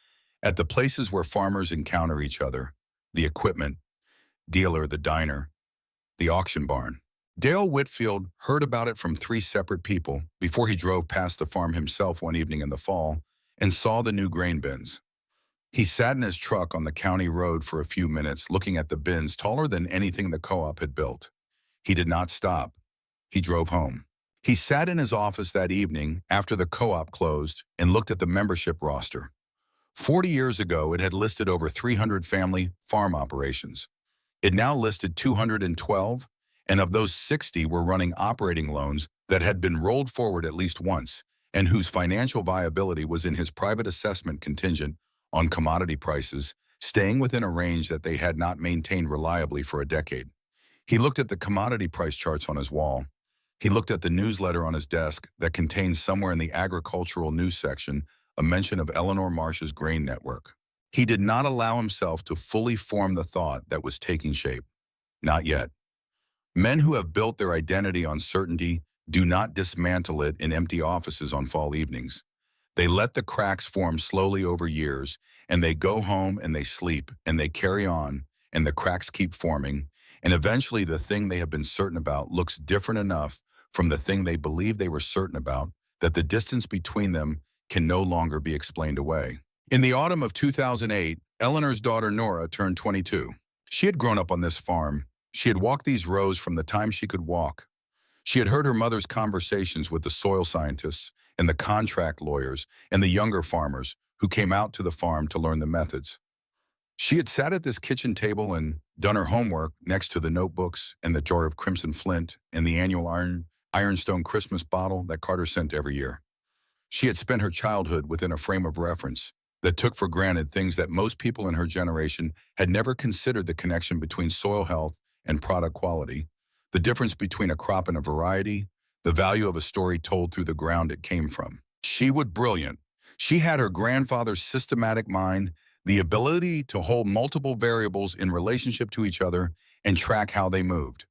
at the places where farmers encounter each other: the equipment dealer, the diner, the auction barn. Dale Whitfield heard about it from 3 separate people before he drove past the farm himself one evening in the fall and saw the new grain bins. He sat in his truck on the county road for a few minutes, looking at the bins taller than anything the co-op had built. He did not stop. He drove home. He sat in his office that evening after the co-op closed and looked at the membership roster. 40 years ago, it had listed over 300 family farm operations. It now listed 212, and of those 60 were running operating loans that had been rolled forward at least once, and whose financial viability was in his private assessment contingent on commodity prices, staying within a range that they had not maintained reliably for a decade. He looked at the commodity price charts on his wall. He looked at the newsletter on his desk that contained somewhere in the agricultural news section a mention of Raymond Marsh's grain network. He did not allow himself to fully form the thought that was taking shape. Not yet. Men who have built their identity on certainty do not dismantle it in empty offices on fall evenings. They let the cracks form slowly over years, and they go home and they sleep, and they carry on, and the cracks keep forming, and eventually the thing they have been certain about looks different enough from the thing they believed they were certain about that the distance between them can no longer be explained away. In the autumn of 2008, Eleanor's daughter Nora turned 22. She had grown up on this farm. She had walked these rows from the time she could walk. She had heard her mother's conversations with the soil scientists and the contract lawyers and the younger farmers who came out to the farm to learn the methods. She had sat at this kitchen table and done her homework next to the notebooks and the jar of crimson flint and the annual ironstone Christmas bottle that Carter sent every year. She had spent her childhood within a frame of reference that took for granted things that most people in her generation had never considered: the connection between soil health and product quality, the difference between a crop and a variety, the value of a story told through the ground it came from. She was brilliant. She had her grandfather's systematic mind, the ability to hold multiple variables in relationship to each other and track how they moved.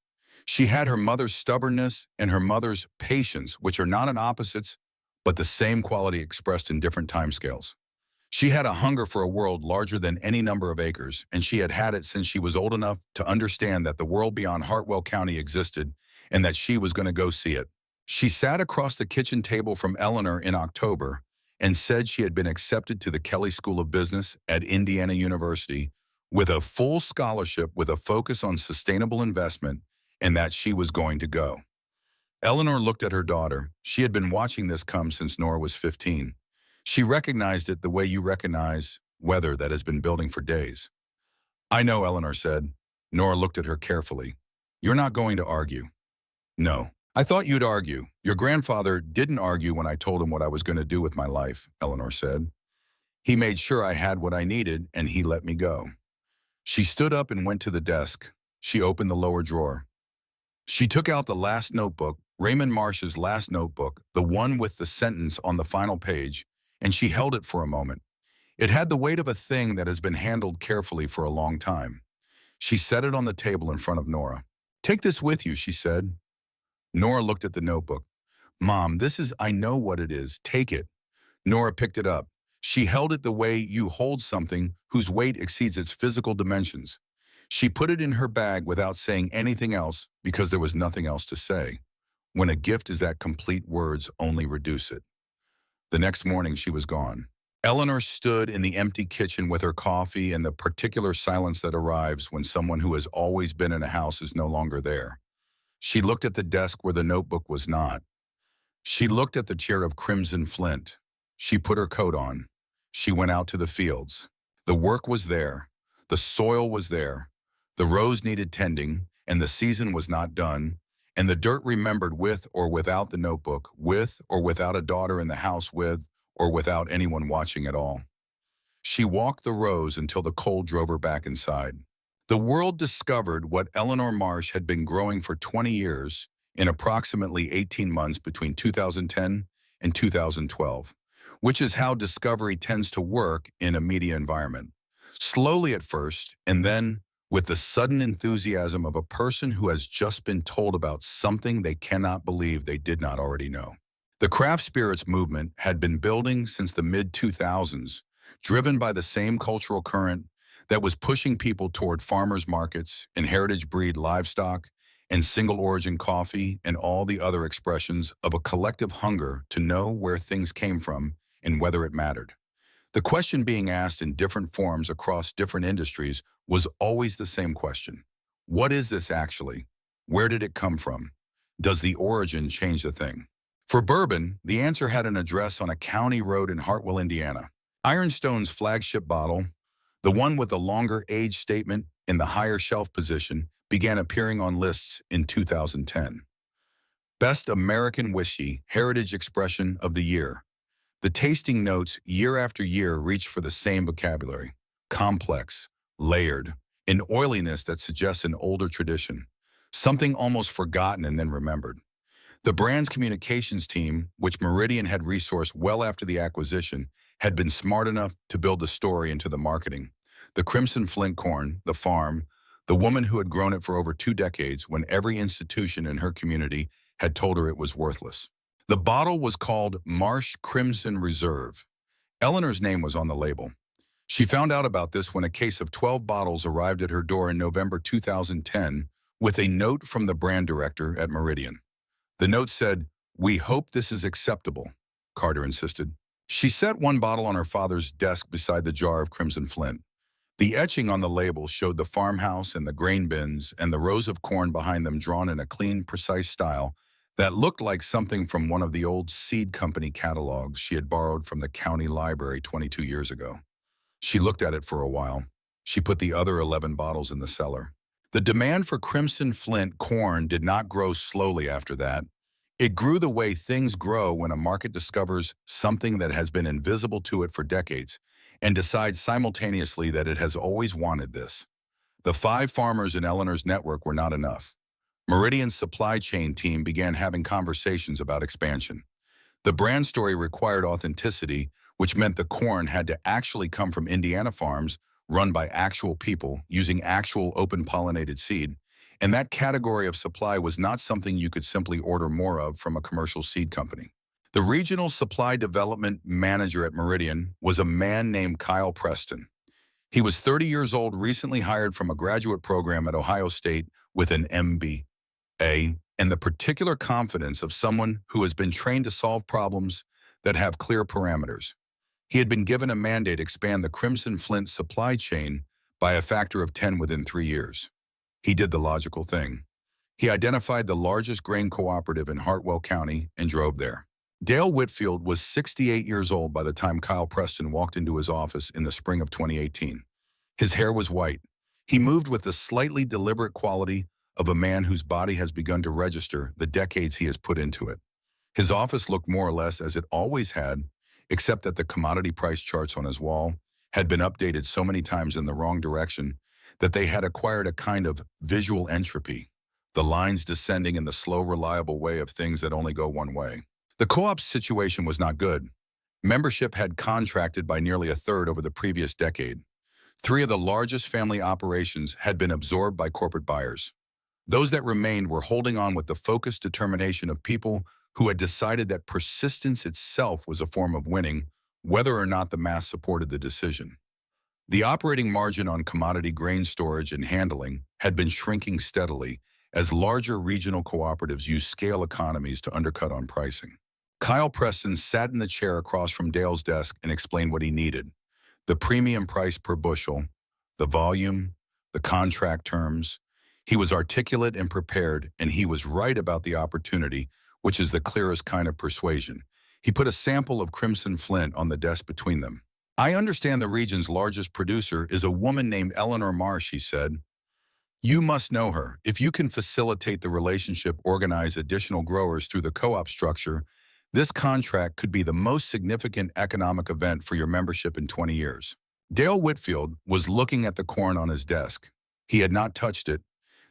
She had her mother's stubbornness and her mother's patience, which are not in opposites, but the same quality expressed in different timescales. She had a hunger for a world larger than any number of acres, and she had had it since she was old enough to understand that the world beyond Hartwell County existed and that she was going to go see it. She sat across the kitchen table from Eleanor in October and said she had been accepted to the Kelley School of Business at Indiana University with a full scholarship with a focus on sustainable investment and that she was going to go. Eleanor looked at her daughter. She had been watching this come since Nora was 15. She recognized it the way you recognize weather that has been building for days. I know, Eleanor said. Nora looked at her carefully. You're not going to argue. No. I thought you'd argue. Your grandfather didn't argue when I told him what I was going to do with my life, Eleanor said. He made sure I had what I needed and he let me go. She stood up and went to the desk. She opened the lower drawer. She took out the last notebook, Raymond Marsh's last notebook, the one with the sentence on the final page, and she held it for a moment. It had the weight of a thing that has been handled carefully for a long time. She set it on the table in front of Nora. Take this with you, she said. Nora looked at the notebook. Mom, I know what it is. Take it. Nora picked it up. She held it the way you hold something whose weight exceeds its physical dimensions. She put it in her bag without saying anything else because there was nothing else to say. When a gift is that complete, words only reduce it. The next morning she was gone. Eleanor stood in the empty kitchen with her coffee and the particular silence that arrives when someone who has always been in a house is no longer there. She looked at the desk where the notebook was not. She looked at the chair of crimson flint. She put her coat on. She went out to the fields. The work was there. The soil was there. The rows needed tending, and the season was not done, and the dirt remembered with or without the notebook, with or without a daughter in the house with or without anyone watching at all. She walked the rows until the cold drove her back inside. The world discovered what Eleanor Marsh had been growing for 20 years in approximately 18 months between 2010 and 2012, which is how discovery tends to work in a media environment. Slowly at first, and then with the sudden enthusiasm of a person who has just been told about something they cannot believe they did not already know. The craft spirits movement had been building since the mid-2000s, driven by the same cultural current that was pushing people toward farmers markets and heritage breed livestock and single-origin coffee and all the other expressions of a collective hunger to know where things came from and whether it mattered. The question being asked in different forms across different industries was always the same question. What is this actually? Where did it come from? Does the origin change the thing? For bourbon, the answer had an address on a county road in Hartwell, Indiana. Ironstone's flagship bottle, the one with the longer age statement in the higher shelf position, began appearing on lists in 2010. Best American Whiskey, Heritage Expression of the Year. The tasting notes year after year reached for the same vocabulary: complex, layered, an oiliness that suggests an older tradition, something almost forgotten and then remembered. The brand's communications team, which Meridian had resourced well after the acquisition, had been smart enough to build the story into the marketing. The Crimson Flint corn, the farm, the woman who had grown it for over 2 decades when every institution in her community had told her it was worthless. The bottle was called Marsh Crimson Reserve. Eleanor's name was on the label. She found out about this when a case of 12 bottles arrived at her door in November 2010 with a note from the brand director at Meridian. The note said, "We hope this is acceptable," Carter insisted. She set one bottle on her father's desk beside the jar of Crimson Flint. The etching on the label showed the farmhouse and the grain bins and the rows of corn behind them drawn in a clean, precise style that looked like something from one of the old seed company catalogs she had borrowed from the county library 22 years ago. She looked at it for a while. She put the other 11 bottles in the cellar. The demand for Crimson Flint corn did not grow slowly after that. It grew the way things grow when a market discovers something that has been invisible to it for decades and decides simultaneously that it has always wanted this. The 5 farmers in Eleanor's network were not enough. Meridian's supply chain team began having conversations about expansion. The brand story required authenticity, which meant the corn had to actually come from Indiana farms run by actual people using actual open-pollinated seed, and that category of supply was not something you could simply order more of from a commercial seed company. The regional supply development manager at Meridian was a man named Kyle Preston. He was 30 years old, recently hired from a graduate program at Ohio State with an MBA and the particular confidence of someone who has been trained to solve problems that have clear parameters. He had been given a mandate to expand the Crimson Flint supply chain by a factor of 10 within 3 years. He did the logical thing. He identified the largest grain cooperative in Hartwell County and drove there. Dale Whitfield was 68 years old by the time Kyle Preston walked into his office in the spring of 2018. His hair was white. He moved with the slightly deliberate quality of a man whose body has begun to register the decades he has put into it. His office looked more or less as it always had, except that the commodity price charts on his wall had been updated so many times in the wrong direction that they had acquired a kind of visual entropy, the lines descending in the slow, reliable way of things that only go one way. The co-op situation was not good. Membership had contracted by nearly a third over the previous decade. 3 of the largest family operations had been absorbed by corporate buyers. Those that remained were holding on with the focused determination of people who had decided that persistence itself was a form of winning, whether or not the mass supported the decision. The operating margin on commodity grain storage and handling had been shrinking steadily as larger regional cooperatives used scale economies to undercut on pricing. Kyle Preston sat in the chair across from Dale's desk and explained what he needed: the premium price per bushel, the volume, the contract terms. He was articulate and prepared, and he was right about the opportunity, which is the clearest kind of persuasion. He put a sample of Crimson Flint on the desk between them. "I understand the region's largest producer is a woman named Raymond Marsh," he said. "You must know her. If you can facilitate the relationship, organize additional growers through the co-op structure, this contract could be the most significant economic event for your membership in 20 years. Dale Whitfield was looking at the corn on his desk. He had not touched it.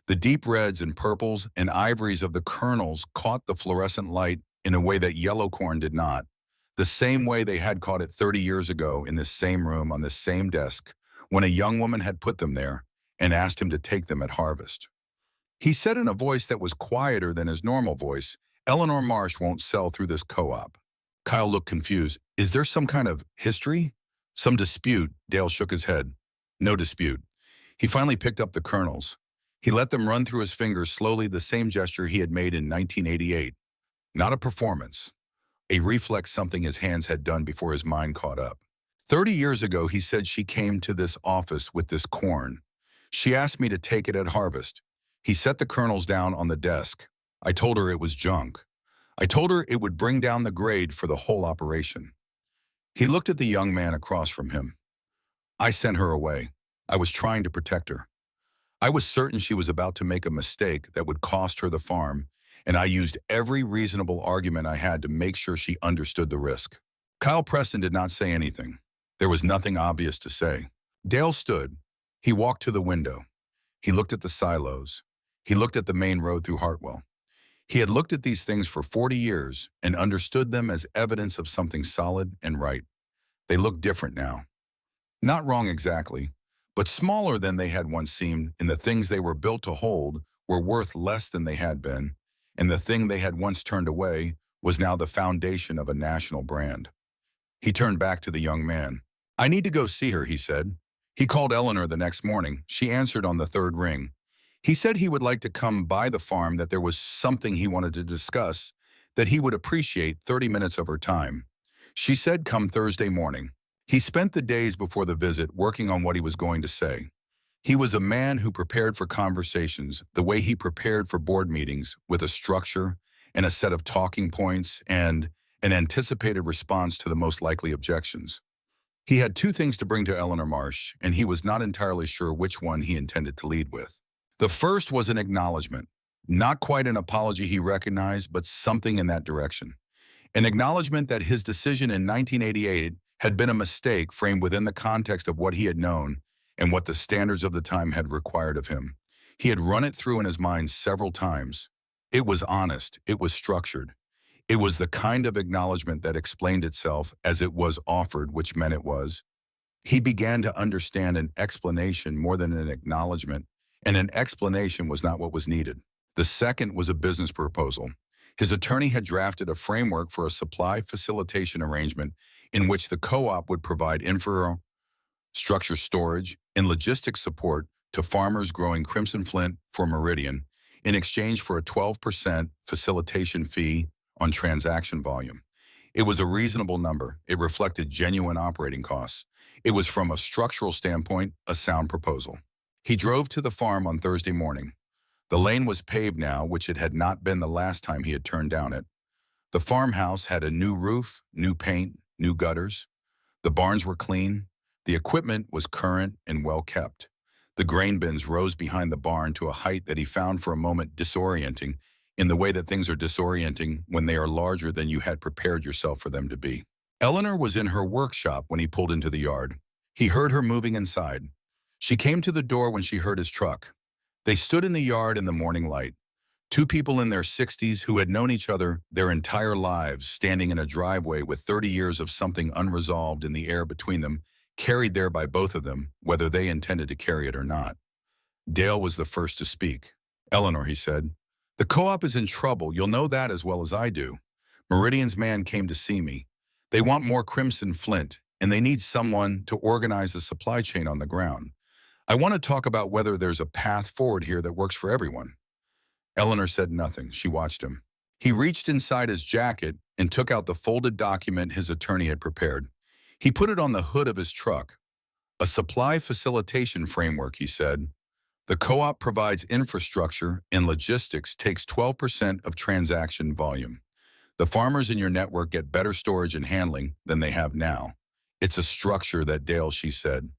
The deep reds and purples and ivories of the kernels caught the fluorescent light in a way that yellow corn did not, the same way they had caught it 30 years ago in this same room on this same desk when a young woman had put them there and asked him to take them at harvest. He said in a voice that was quieter than his normal voice, "Raymond Marsh won't sell through this co-op." Kyle looked confused. "Is there some kind of history? Some dispute?" Dale shook his head. "No dispute." He finally picked up the kernels. He let them run through his fingers slowly, the same gesture he had made in 1988. Not a performance. A reflex, something his hands had done before his mind caught up. 30 years ago, he said, she came to this office with this corn. She asked me to take it at harvest. He set the kernels down on the desk. I told her it was junk. I told her it would bring down the grade for the whole operation. He looked at the young man across from him. I sent her away. I was trying to protect her. I was certain she was about to make a mistake that would cost her the farm, and I used every reasonable argument I had to make sure she understood the risk. Kyle Preston did not say anything. There was nothing obvious to say. Dale stood. He walked to the window. He looked at the silos. He looked at the main road through Hartwell. He had looked at these things for 40 years and understood them as evidence of something solid and right. They looked different now. Not wrong exactly, but smaller than they had once seemed, and the things they were built to hold were worth less than they had been, and the thing they had once turned away was now the foundation of a national brand. He turned back to the young man. I need to go see her, he said. He called Eleanor the next morning. She answered on the third ring. He said he would like to come by the farm, that there was something he wanted to discuss, that he would appreciate 30 minutes of her time. She said come Thursday morning. He spent the days before the visit working on what he was going to say. He was a man who prepared for conversations the way he prepared for board meetings, with a structure and a set of talking points and an anticipated response to the most likely objections. He had 2 things to bring to Raymond Marsh, and he was not entirely sure which one he intended to lead with. The first was an acknowledgement. Not quite an apology, he recognized, but something in that direction. An acknowledgement that his decision in 1988 had been a mistake framed within the context of what he had known and what the standards of the time had required of him. He had run it through in his mind several times. It was honest. It was structured. It was the kind of acknowledgement that explained itself as it was offered, which meant it was. He began to understand an explanation more than an acknowledgement, and an explanation was not what was needed. The second was a business proposal. His attorney had drafted a framework for a supply facilitation arrangement in which the co-op would provide infrastructure storage and logistics support to farmers growing crimson flint for Meridian in exchange for a 12% facilitation fee on transaction volume. It was a reasonable number. It reflected genuine operating costs. It was, from a structural standpoint, a sound proposal. He drove to the farm on Thursday morning. The lane was paved now, which it had not been the last time he had turned down it. The farmhouse had a new roof, new paint, new gutters. The barns were clean. The equipment was current and well kept. The grain bins rose behind the barn to a height that he found for a moment disorienting, in the way that things are disorienting when they are larger than you had prepared yourself for them to be. Eleanor was in her workshop when he pulled into the yard. He heard her moving inside. She came to the door when she heard his truck. They stood in the yard in the morning light. Two people in their 60s who had known each other their entire lives, standing in a driveway with 30 years of something unresolved in the air between them, carried there by both of them, whether they intended to carry it or not. Dale was the first to speak. "Eleanor," he said, "the co-op is in trouble. You'll know that as well as I do. Meridian's man came to see me. They want more crimson flint, and they need someone to organize the supply chain on the ground. I want to talk about whether there's a path forward here that works for everyone." Eleanor said nothing. She watched him. He reached inside his jacket and took out the folded document his attorney had prepared. He put it on the hood of his truck. "A supply facilitation framework," he said. "The co-op provides infrastructure and logistics, takes 12% of transaction volume. The farmers in your network get better storage and handling than they have now. It's a structure that Dale," she said.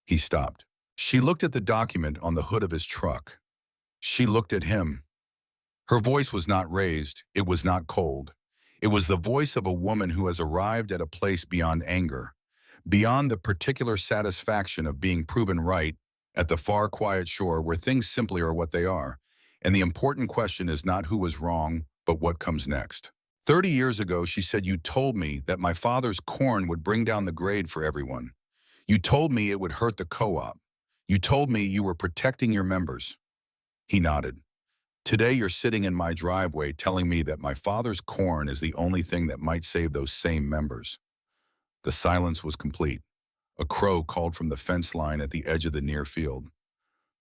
He stopped. She looked at the document on the hood of his truck. She looked at him. Her voice was not raised. It was not cold. It was the voice of a woman who has arrived at a place beyond anger, beyond the particular satisfaction of being proven right at the far quiet shore where things simply are what they are. And the important question is not who was wrong, but what comes next. 30 years ago, she said, "You told me that my father's corn would bring down the grade for everyone. You told me it would hurt the co-op. You told me you were protecting your members." He nodded. "Today you're sitting in my driveway telling me that my father's corn is the only thing that might save those same members." The silence was complete. A crow called from the fence line at the edge of the near field.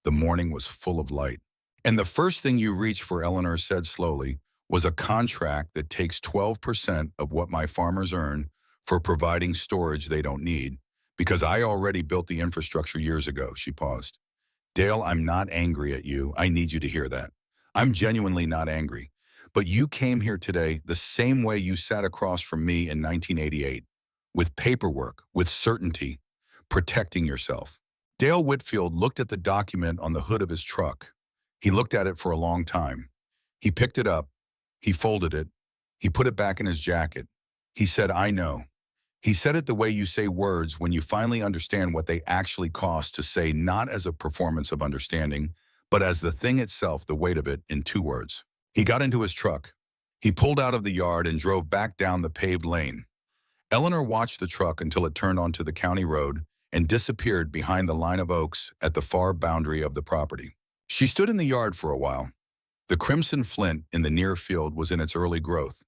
The morning was full of light. "And the first thing you reached for," Eleanor said slowly, "was a contract that takes 12% of what my farmers earn for providing storage they don't need, because I already built the infrastructure years ago." She paused. "Dale, I'm not angry at you. I need you to hear that. I'm genuinely not angry. But you came here today the same way you sat across from me in 1988, with paperwork, with certainty, protecting yourself." Dale Whitfield looked at the document on the hood of his truck. He looked at it for a long time. He picked it up. He folded it. He put it back in his jacket. He said, "I know." He said it the way you say words when you finally understand what they actually cost to say, not as a performance of understanding, but as the thing itself, the weight of it, in 2 words. He got into his truck. He pulled out of the yard and drove back down the paved lane. Eleanor watched the truck until it turned onto the county road and disappeared behind the line of oaks at the far boundary of the property. She stood in the yard for a while. The crimson flint in the near field was in its early growth,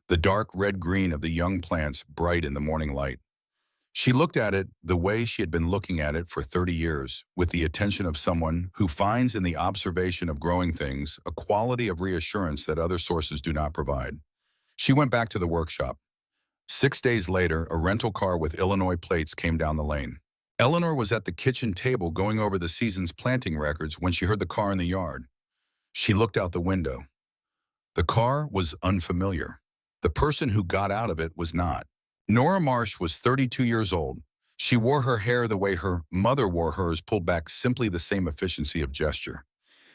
the dark red-green of the young plants bright in the morning light. She looked at it the way she had been looking at it for 30 years, with the attention of someone who finds in the observation of growing things a quality of reassurance that other sources do not provide. She went back to the workshop. 6 days later, a rental car with Illinois plates came down the lane. Eleanor was at the kitchen table going over the season's planting records when she heard the car in the yard. She looked out the window. The car was unfamiliar. The person who got out of it was not. Nora Marsh was 32 years old. She wore her hair the way her mother wore hers, pulled back, simply the same efficiency of gesture.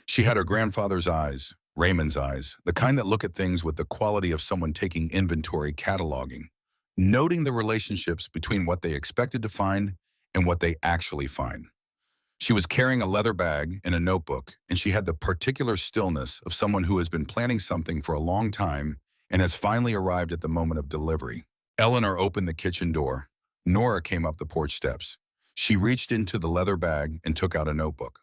She had her grandfather's eyes, Raymond's eyes, the kind that look at things with the quality of someone taking inventory, cataloging, noting the relationships between what they expected to find and what they actually find. She was carrying a leather bag and a notebook, and she had the particular stillness of someone who has been planning something for a long time and has finally arrived at the moment of delivery. Eleanor opened the kitchen door. Nora came up the porch steps. She reached into the leather bag and took out a notebook.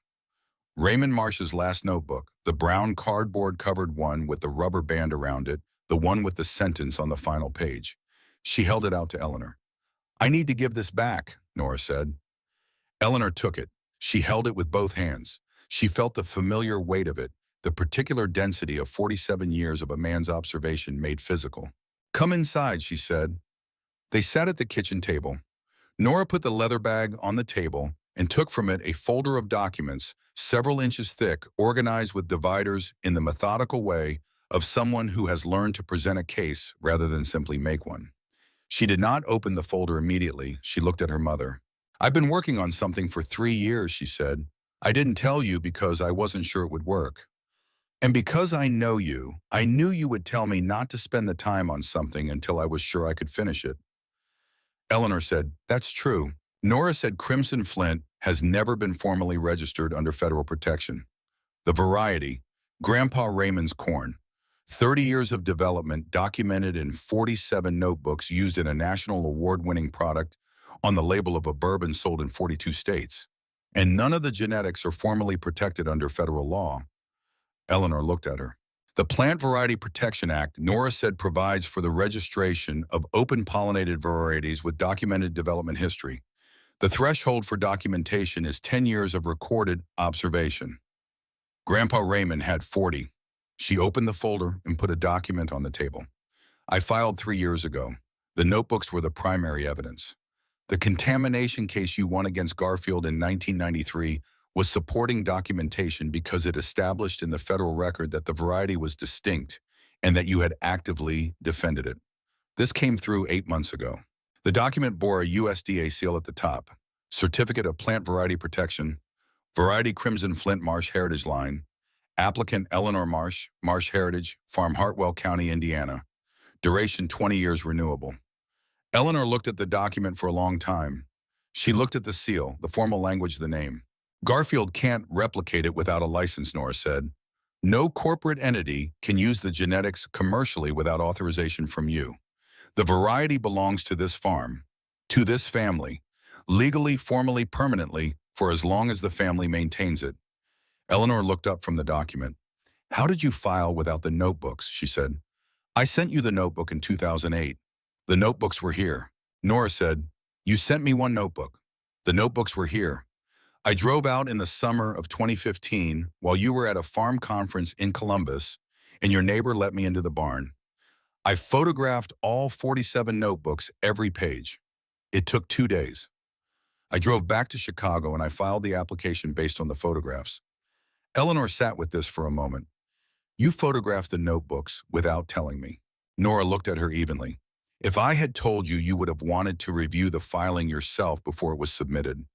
Raymond Marsh's last notebook, the brown cardboard-covered one with the rubber band around it, the one with the sentence on the final page. She held it out to Eleanor. "I need to give this back," Nora said. Eleanor took it. She held it with both hands. She felt the familiar weight of it, the particular density of 47 years of a man's observation made physical. "Come inside," she said. They sat at the kitchen table. Nora put the leather bag on the table and took from it a folder of documents, several inches thick, organized with dividers in the methodical way of someone who has learned to present a case rather than simply make one. She did not open the folder immediately. She looked at her mother. "I've been working on something for 3 years," she said. "I didn't tell you because I wasn't sure it would work. And because I know you, I knew you would tell me not to spend the time on something until I was sure I could finish it." Eleanor said, "That's true." Nora said Crimson Flint has never been formally registered under federal protection. The variety, Grandpa Raymond's corn. 30 years of development documented in 47 notebooks used in a national award-winning product on the label of a bourbon sold in 42 states. And none of the genetics are formally protected under federal law. Eleanor looked at her. "The Plant Variety Protection Act," Nora said, provides for the registration of open-pollinated varieties with documented development history. The threshold for documentation is 10 years of recorded observation. Grandpa Raymond had 40. She opened the folder and put a document on the table. "I filed 3 years ago. The notebooks were the primary evidence. The contamination case you won against Garfield in 1993 was supporting documentation because it established in the federal record that the variety was distinct and that you had actively defended it. This came through 8 months ago." The document bore a USDA seal at the top, Certificate of Plant Variety Protection, Variety Crimson Flint Marsh Heritage Line, applicant Eleanor Marsh, Marsh Heritage, Farm Hartwell County, Indiana, duration 20 years renewable. Eleanor looked at the document for a long time. She looked at the seal, the formal language of the name. "Garfield can't replicate it without a license," Nora said. "No corporate entity can use the genetics commercially without authorization from you. The variety belongs to this farm, to this family, legally, formally, permanently, for as long as the family maintains it." Eleanor looked up from the document. "How did you file without the notebooks?" she said. "I sent you the notebook in 2008. The notebooks were here." Nora said, "You sent me one notebook. The notebooks were here. I drove out in the summer of 2015 while you were at a farm conference in Columbus, and your neighbor let me into the barn. I photographed all 47 notebooks, every page. It took 2 days. I drove back to Chicago and I filed the application based on the photographs." Eleanor sat with this for a moment. "You photographed the notebooks without telling me." Nora looked at her evenly. "If I had told you, you would have wanted to review the filing yourself before it was submitted.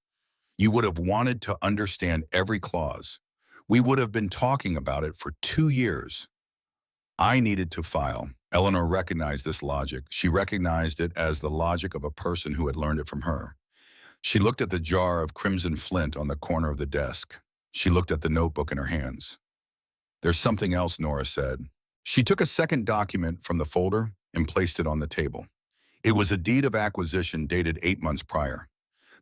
You would have wanted to understand every clause. We would have been talking about it for 2 years. I needed to file." Eleanor recognized this logic. She recognized it as the logic of a person who had learned it from her. She looked at the jar of Crimson Flint on the corner of the desk. She looked at the notebook in her hands. "There's something else," Nora said. She took a second document from the folder and placed it on the table. It was a deed of acquisition dated 8 months prior.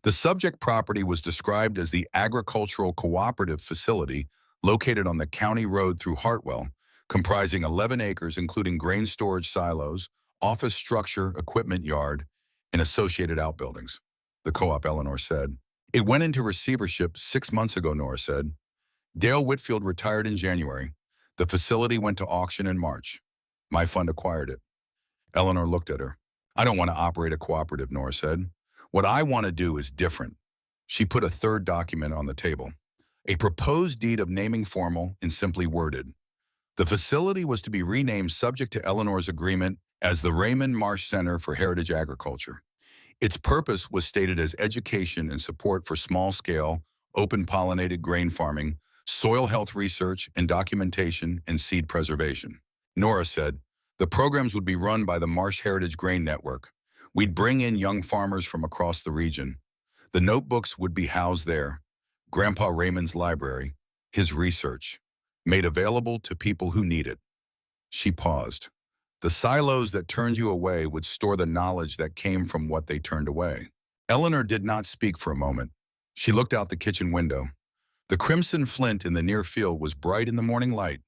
The subject property was described as the Agricultural Cooperative Facility located on the county road through Hartwell, comprising 11 acres including grain storage silos, office structure, equipment yard, and associated outbuildings. The co-op, Eleanor said. "It went into receivership 6 months ago," Nora said. "Dale Whitfield retired in January. The facility went to auction in March. My fund acquired it." Eleanor looked at her. "I don't want to operate a cooperative," Nora said. "What I want to do is different." She put a third document on the table. A proposed deed of naming formal and simply worded. The facility was to be renamed subject to Eleanor's agreement as the Raymond Marsh Center for Heritage Agriculture. Its purpose was stated as education and support for small-scale, open-pollinated grain farming, soil health research and documentation, and seed preservation. Nora said, "The programs would be run by the Marsh Heritage Grain Network. We'd bring in young farmers from across the region. The notebooks would be housed there. Grandpa Raymond's library, his research, made available to people who need it." She paused. "The silos that turned you away would store the knowledge that came from what they turned away." Eleanor did not speak for a moment. She looked out the kitchen window. The crimson flint in the near field was bright in the morning light,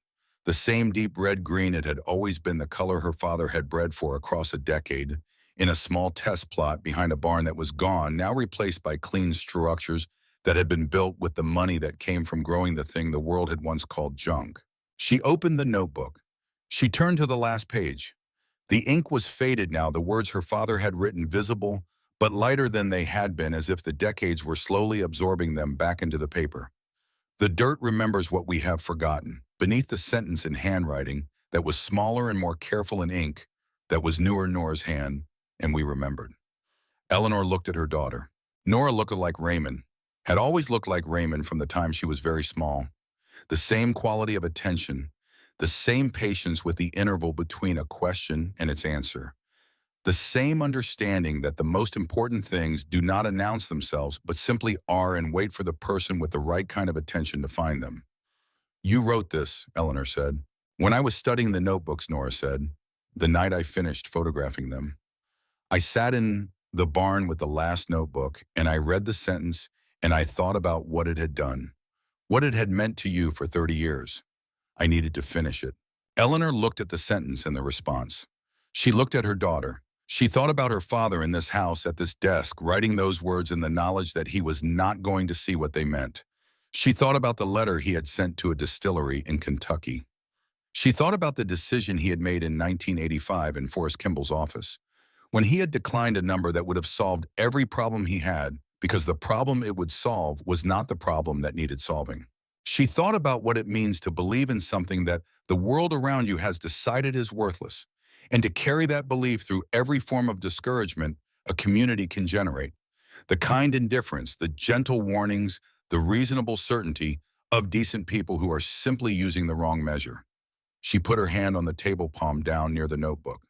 the same deep red-green it had always been, the color her father had bred for across a decade, in a small test plot behind a barn that was gone, now replaced by clean structures that had been built with the money that came from growing the thing the world had once called junk. She opened the notebook. She turned to the last page. The ink was faded now, the words her father had written visible, but lighter than they had been, as if the decades were slowly absorbing them back into the paper. The dirt remembers what we have forgotten. Beneath the sentence in handwriting that was smaller and more careful in ink, that was newer Nora's hand, and we remembered. Eleanor looked at her daughter. Nora looked like Raymond, had always looked like Raymond from the time she was very small. The same quality of attention, the same patience with the interval between a question and its answer. The same understanding that the most important things do not announce themselves, but simply are, and wait for the person with the right kind of attention to find them. "You wrote this," Eleanor said. "When I was studying the notebooks," Nora said, "the night I finished photographing them. I sat in the barn with the last notebook, and I read the sentence, and I thought about what it had done, what it had meant to you for 30 years. I needed to finish it." Eleanor looked at the sentence and the response. She looked at her daughter. She thought about her father in this house, at this desk, writing those words in the knowledge that he was not going to see what they meant. She thought about the letter he had sent to a distillery in Kentucky. She thought about the decision he had made in 1985 in Forrest Kimball's office, when he had declined a number that would have solved every problem he had, because the problem it would solve was not the problem that needed solving. She thought about what it means to believe in something that the world around you has decided is worthless, and to carry that belief through every form of discouragement a community can generate. The kind indifference, the gentle warnings, the reasonable certainty of decent people who are simply using the wrong measure. She put her hand on the table, palm down near the notebook.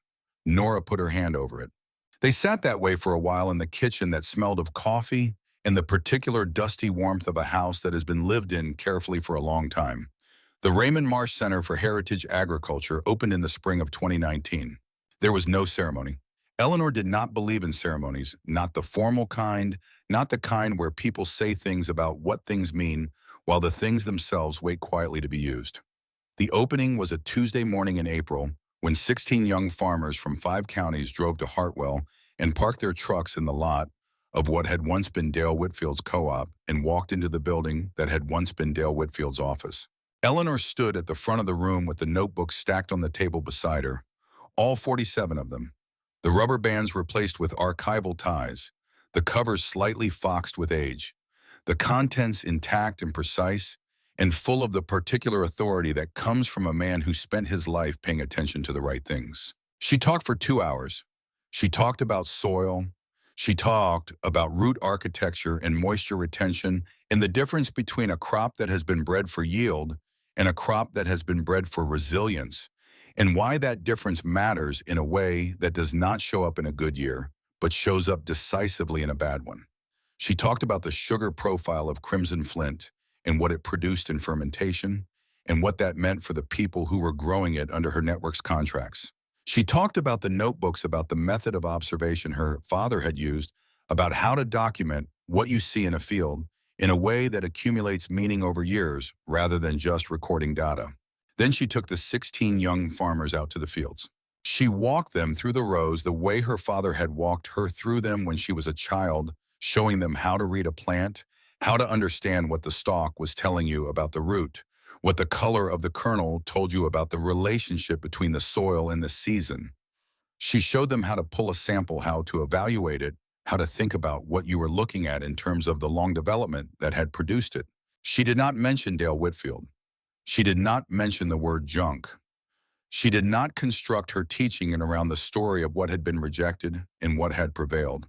Nora put her hand over it. They sat that way for a while in the kitchen that smelled of coffee and the particular dusty warmth of a house that has been lived in carefully for a long time. The Raymond Marsh Center for Heritage Agriculture opened in the spring of 2019. There was no ceremony. Eleanor did not believe in ceremonies, not the formal kind, not the kind where people say things about what things mean while the things themselves wait quietly to be used. The opening was a Tuesday morning in April, when 16 young farmers from 5 counties drove to Hartwell and parked their trucks in the lot of what had once been Dale Whitfield's co-op and walked into the building that had once been Dale Whitfield's office. Eleanor stood at the front of the room with the notebooks stacked on the table beside her, all 47 of them. The rubber bands replaced with archival ties, the covers slightly foxed with age, the contents intact and precise, and full of the particular authority that comes from a man who spent his life paying attention to the right things. She talked for 2 hours. She talked about soil. She talked about root architecture and moisture retention, and the difference between a crop that has been bred for yield and a crop that has been bred for resilience, and why that difference matters in a way that does not show up in a good year, but shows up decisively in a bad one. She talked about the sugar profile of crimson flint and what it produced in fermentation, and what that meant for the people who were growing it under her network's contracts. She talked about the notebooks, about the method of observation her father had used, about how to document what you see in a field in a way that accumulates meaning over years rather than just recording data. Then she took the 16 young farmers out to the fields. She walked them through the rows the way her father had walked her through them when she was a child, showing them how to read a plant, how to understand what the stalk was telling you about the root, what the color of the kernel told you about the relationship between the soil and the season. She showed them how to pull a sample, how to evaluate it, how to think about what you were looking at in terms of the long development that had produced it. She did not mention Dale Whitfield. She did not mention the word junk. She did not construct her teaching in around the story of what had been rejected and what had prevailed.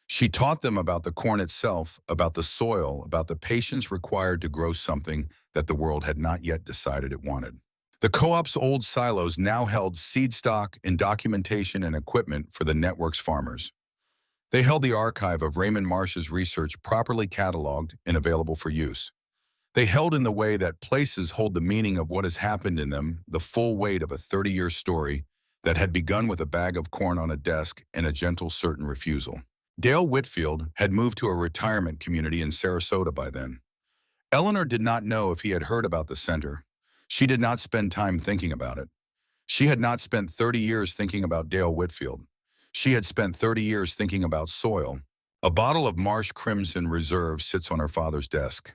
She taught them about the corn itself, about the soil, about the patience required to grow something that the world had not yet decided it wanted. The co-op's old silos now held seed stock and documentation and equipment for the network's farmers. They held the archive of Raymond Marsh's research properly cataloged and available for use. They held in the way that places hold the meaning of what has happened in them, the full weight of a 30-year story that had begun with a bag of corn on a desk and a gentle, certain refusal. Dale Whitfield had moved to a retirement community in Sarasota by then. Eleanor did not know if he had heard about the center. She did not spend time thinking about it. She had not spent 30 years thinking about Dale Whitfield. She had spent 30 years thinking about soil. A bottle of Marsh Crimson Reserve sits on her father's desk.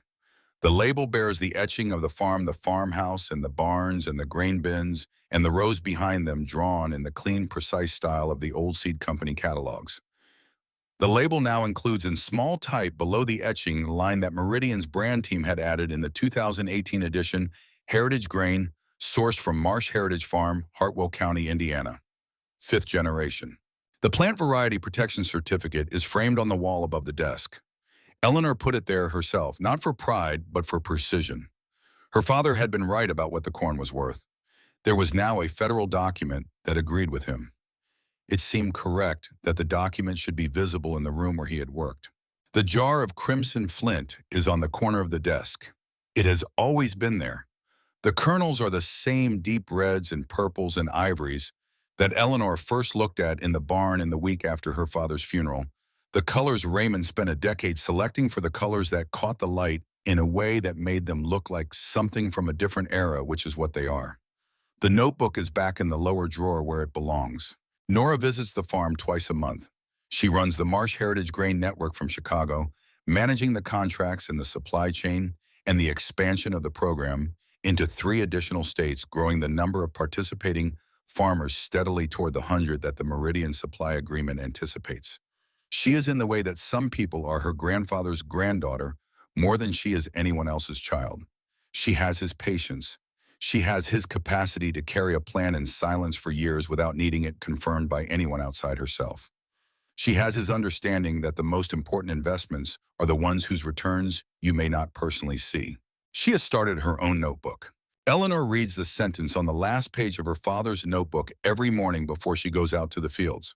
The label bears the etching of the farmhouse, and the barns, and the grain bins, and the rows behind them drawn in the clean, precise style of the old seed company catalogs. The label now includes in small type below the etching line that Meridian's brand team had added in the 2018 edition, Heritage Grain, sourced from Marsh Heritage Farm, Hartwell County, Indiana. 5th generation. The plant variety protection certificate is framed on the wall above the desk. Eleanor put it there herself, not for pride, but for precision. Her father had been right about what the corn was worth. There was now a federal document that agreed with him. It seemed correct that the document should be visible in the room where he had worked. The jar of crimson flint is on the corner of the desk. It has always been there. The kernels are the same deep reds and purples and ivories that Eleanor first looked at in the barn in the week after her father's funeral. The colors Raymond spent a decade selecting for the colors that caught the light in a way that made them look like something from a different era, which is what they are. The notebook is back in the lower drawer where it belongs. Nora visits the farm twice a month. She runs the Marsh Heritage Grain Network from Chicago, managing the contracts and the supply chain and the expansion of the program into 3 additional states, growing the number of participating farmers steadily toward the 100 that the Meridian Supply Agreement anticipates. She is in the way that some people are her grandfather's granddaughter more than she is anyone else's child. She has his patience. She has his capacity to carry a plan in silence for years without needing it confirmed by anyone outside herself. She has his understanding that the most important investments are the ones whose returns you may not personally see. She has started her own notebook. Eleanor reads the sentence on the last page of her father's notebook every morning before she goes out to the fields.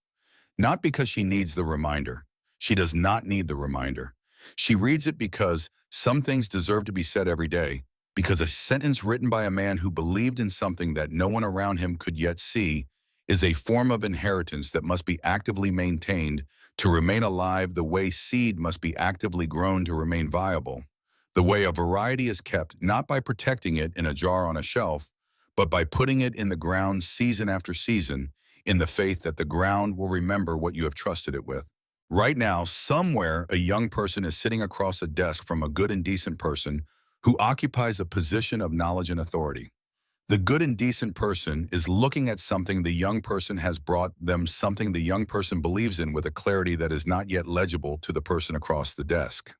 Not because she needs the reminder. She does not need the reminder. She reads it because some things deserve to be said every day, because a sentence written by a man who believed in something that no one around him could yet see is a form of inheritance that must be actively maintained to remain alive, the way seed must be actively grown to remain viable, the way a variety is kept not by protecting it in a jar on a shelf, but by putting it in the ground season after season in the faith that the ground will remember what you have trusted it with. Right now, somewhere, a young person is sitting across a desk from a good and decent person who occupies a position of knowledge and authority. The good and decent person is looking at something the young person has brought them, something the young person believes in with a clarity that is not yet legible to the person across the desk.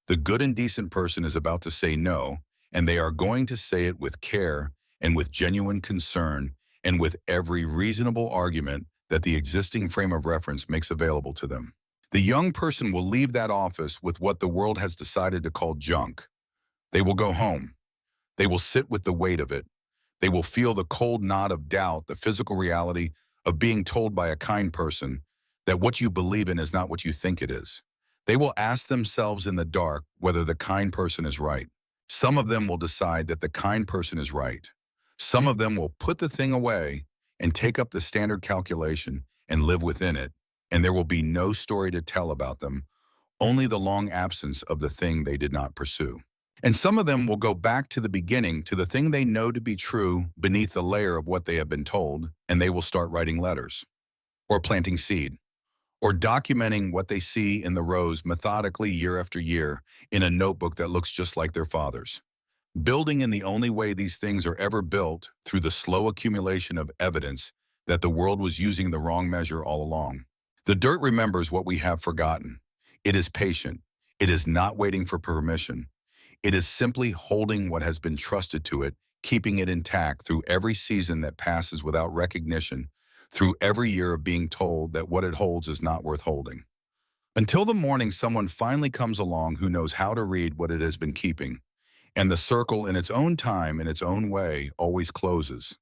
The good and decent person is about to say no, and they are going to say it with care and with genuine concern and with every reasonable argument that the existing frame of reference makes available to them. The young person will leave that office with what the world has decided to call junk. They will go home. They will sit with the weight of it. They will feel the cold knot of doubt, the physical reality of being told by a kind person that what you believe in is not what you think it is. They will ask themselves in the dark whether the kind person is right. Some of them will decide that the kind person is right. Some of them will put the thing away and take up the standard calculation and live within it, and there will be no story to tell about them, only the long absence of the thing they did not pursue. And some of them will go back to the beginning, to the thing they know to be true beneath the layer of what they have been told, and they will start writing letters, or planting seed, or documenting what they see in the rows methodically year after year in a notebook that looks just like their father's. Building in the only way these things are ever built, through the slow accumulation of evidence that the world was using the wrong measure all along. The dirt remembers what we have forgotten. It is patient. It is not waiting for permission. It is simply holding what has been trusted to it, keeping it intact through every season that passes without recognition, through every year of being told that what it holds is not worth holding. Until the morning someone finally comes along who knows how to read what it has been keeping, and the circle in its own time, in its own way, always closes.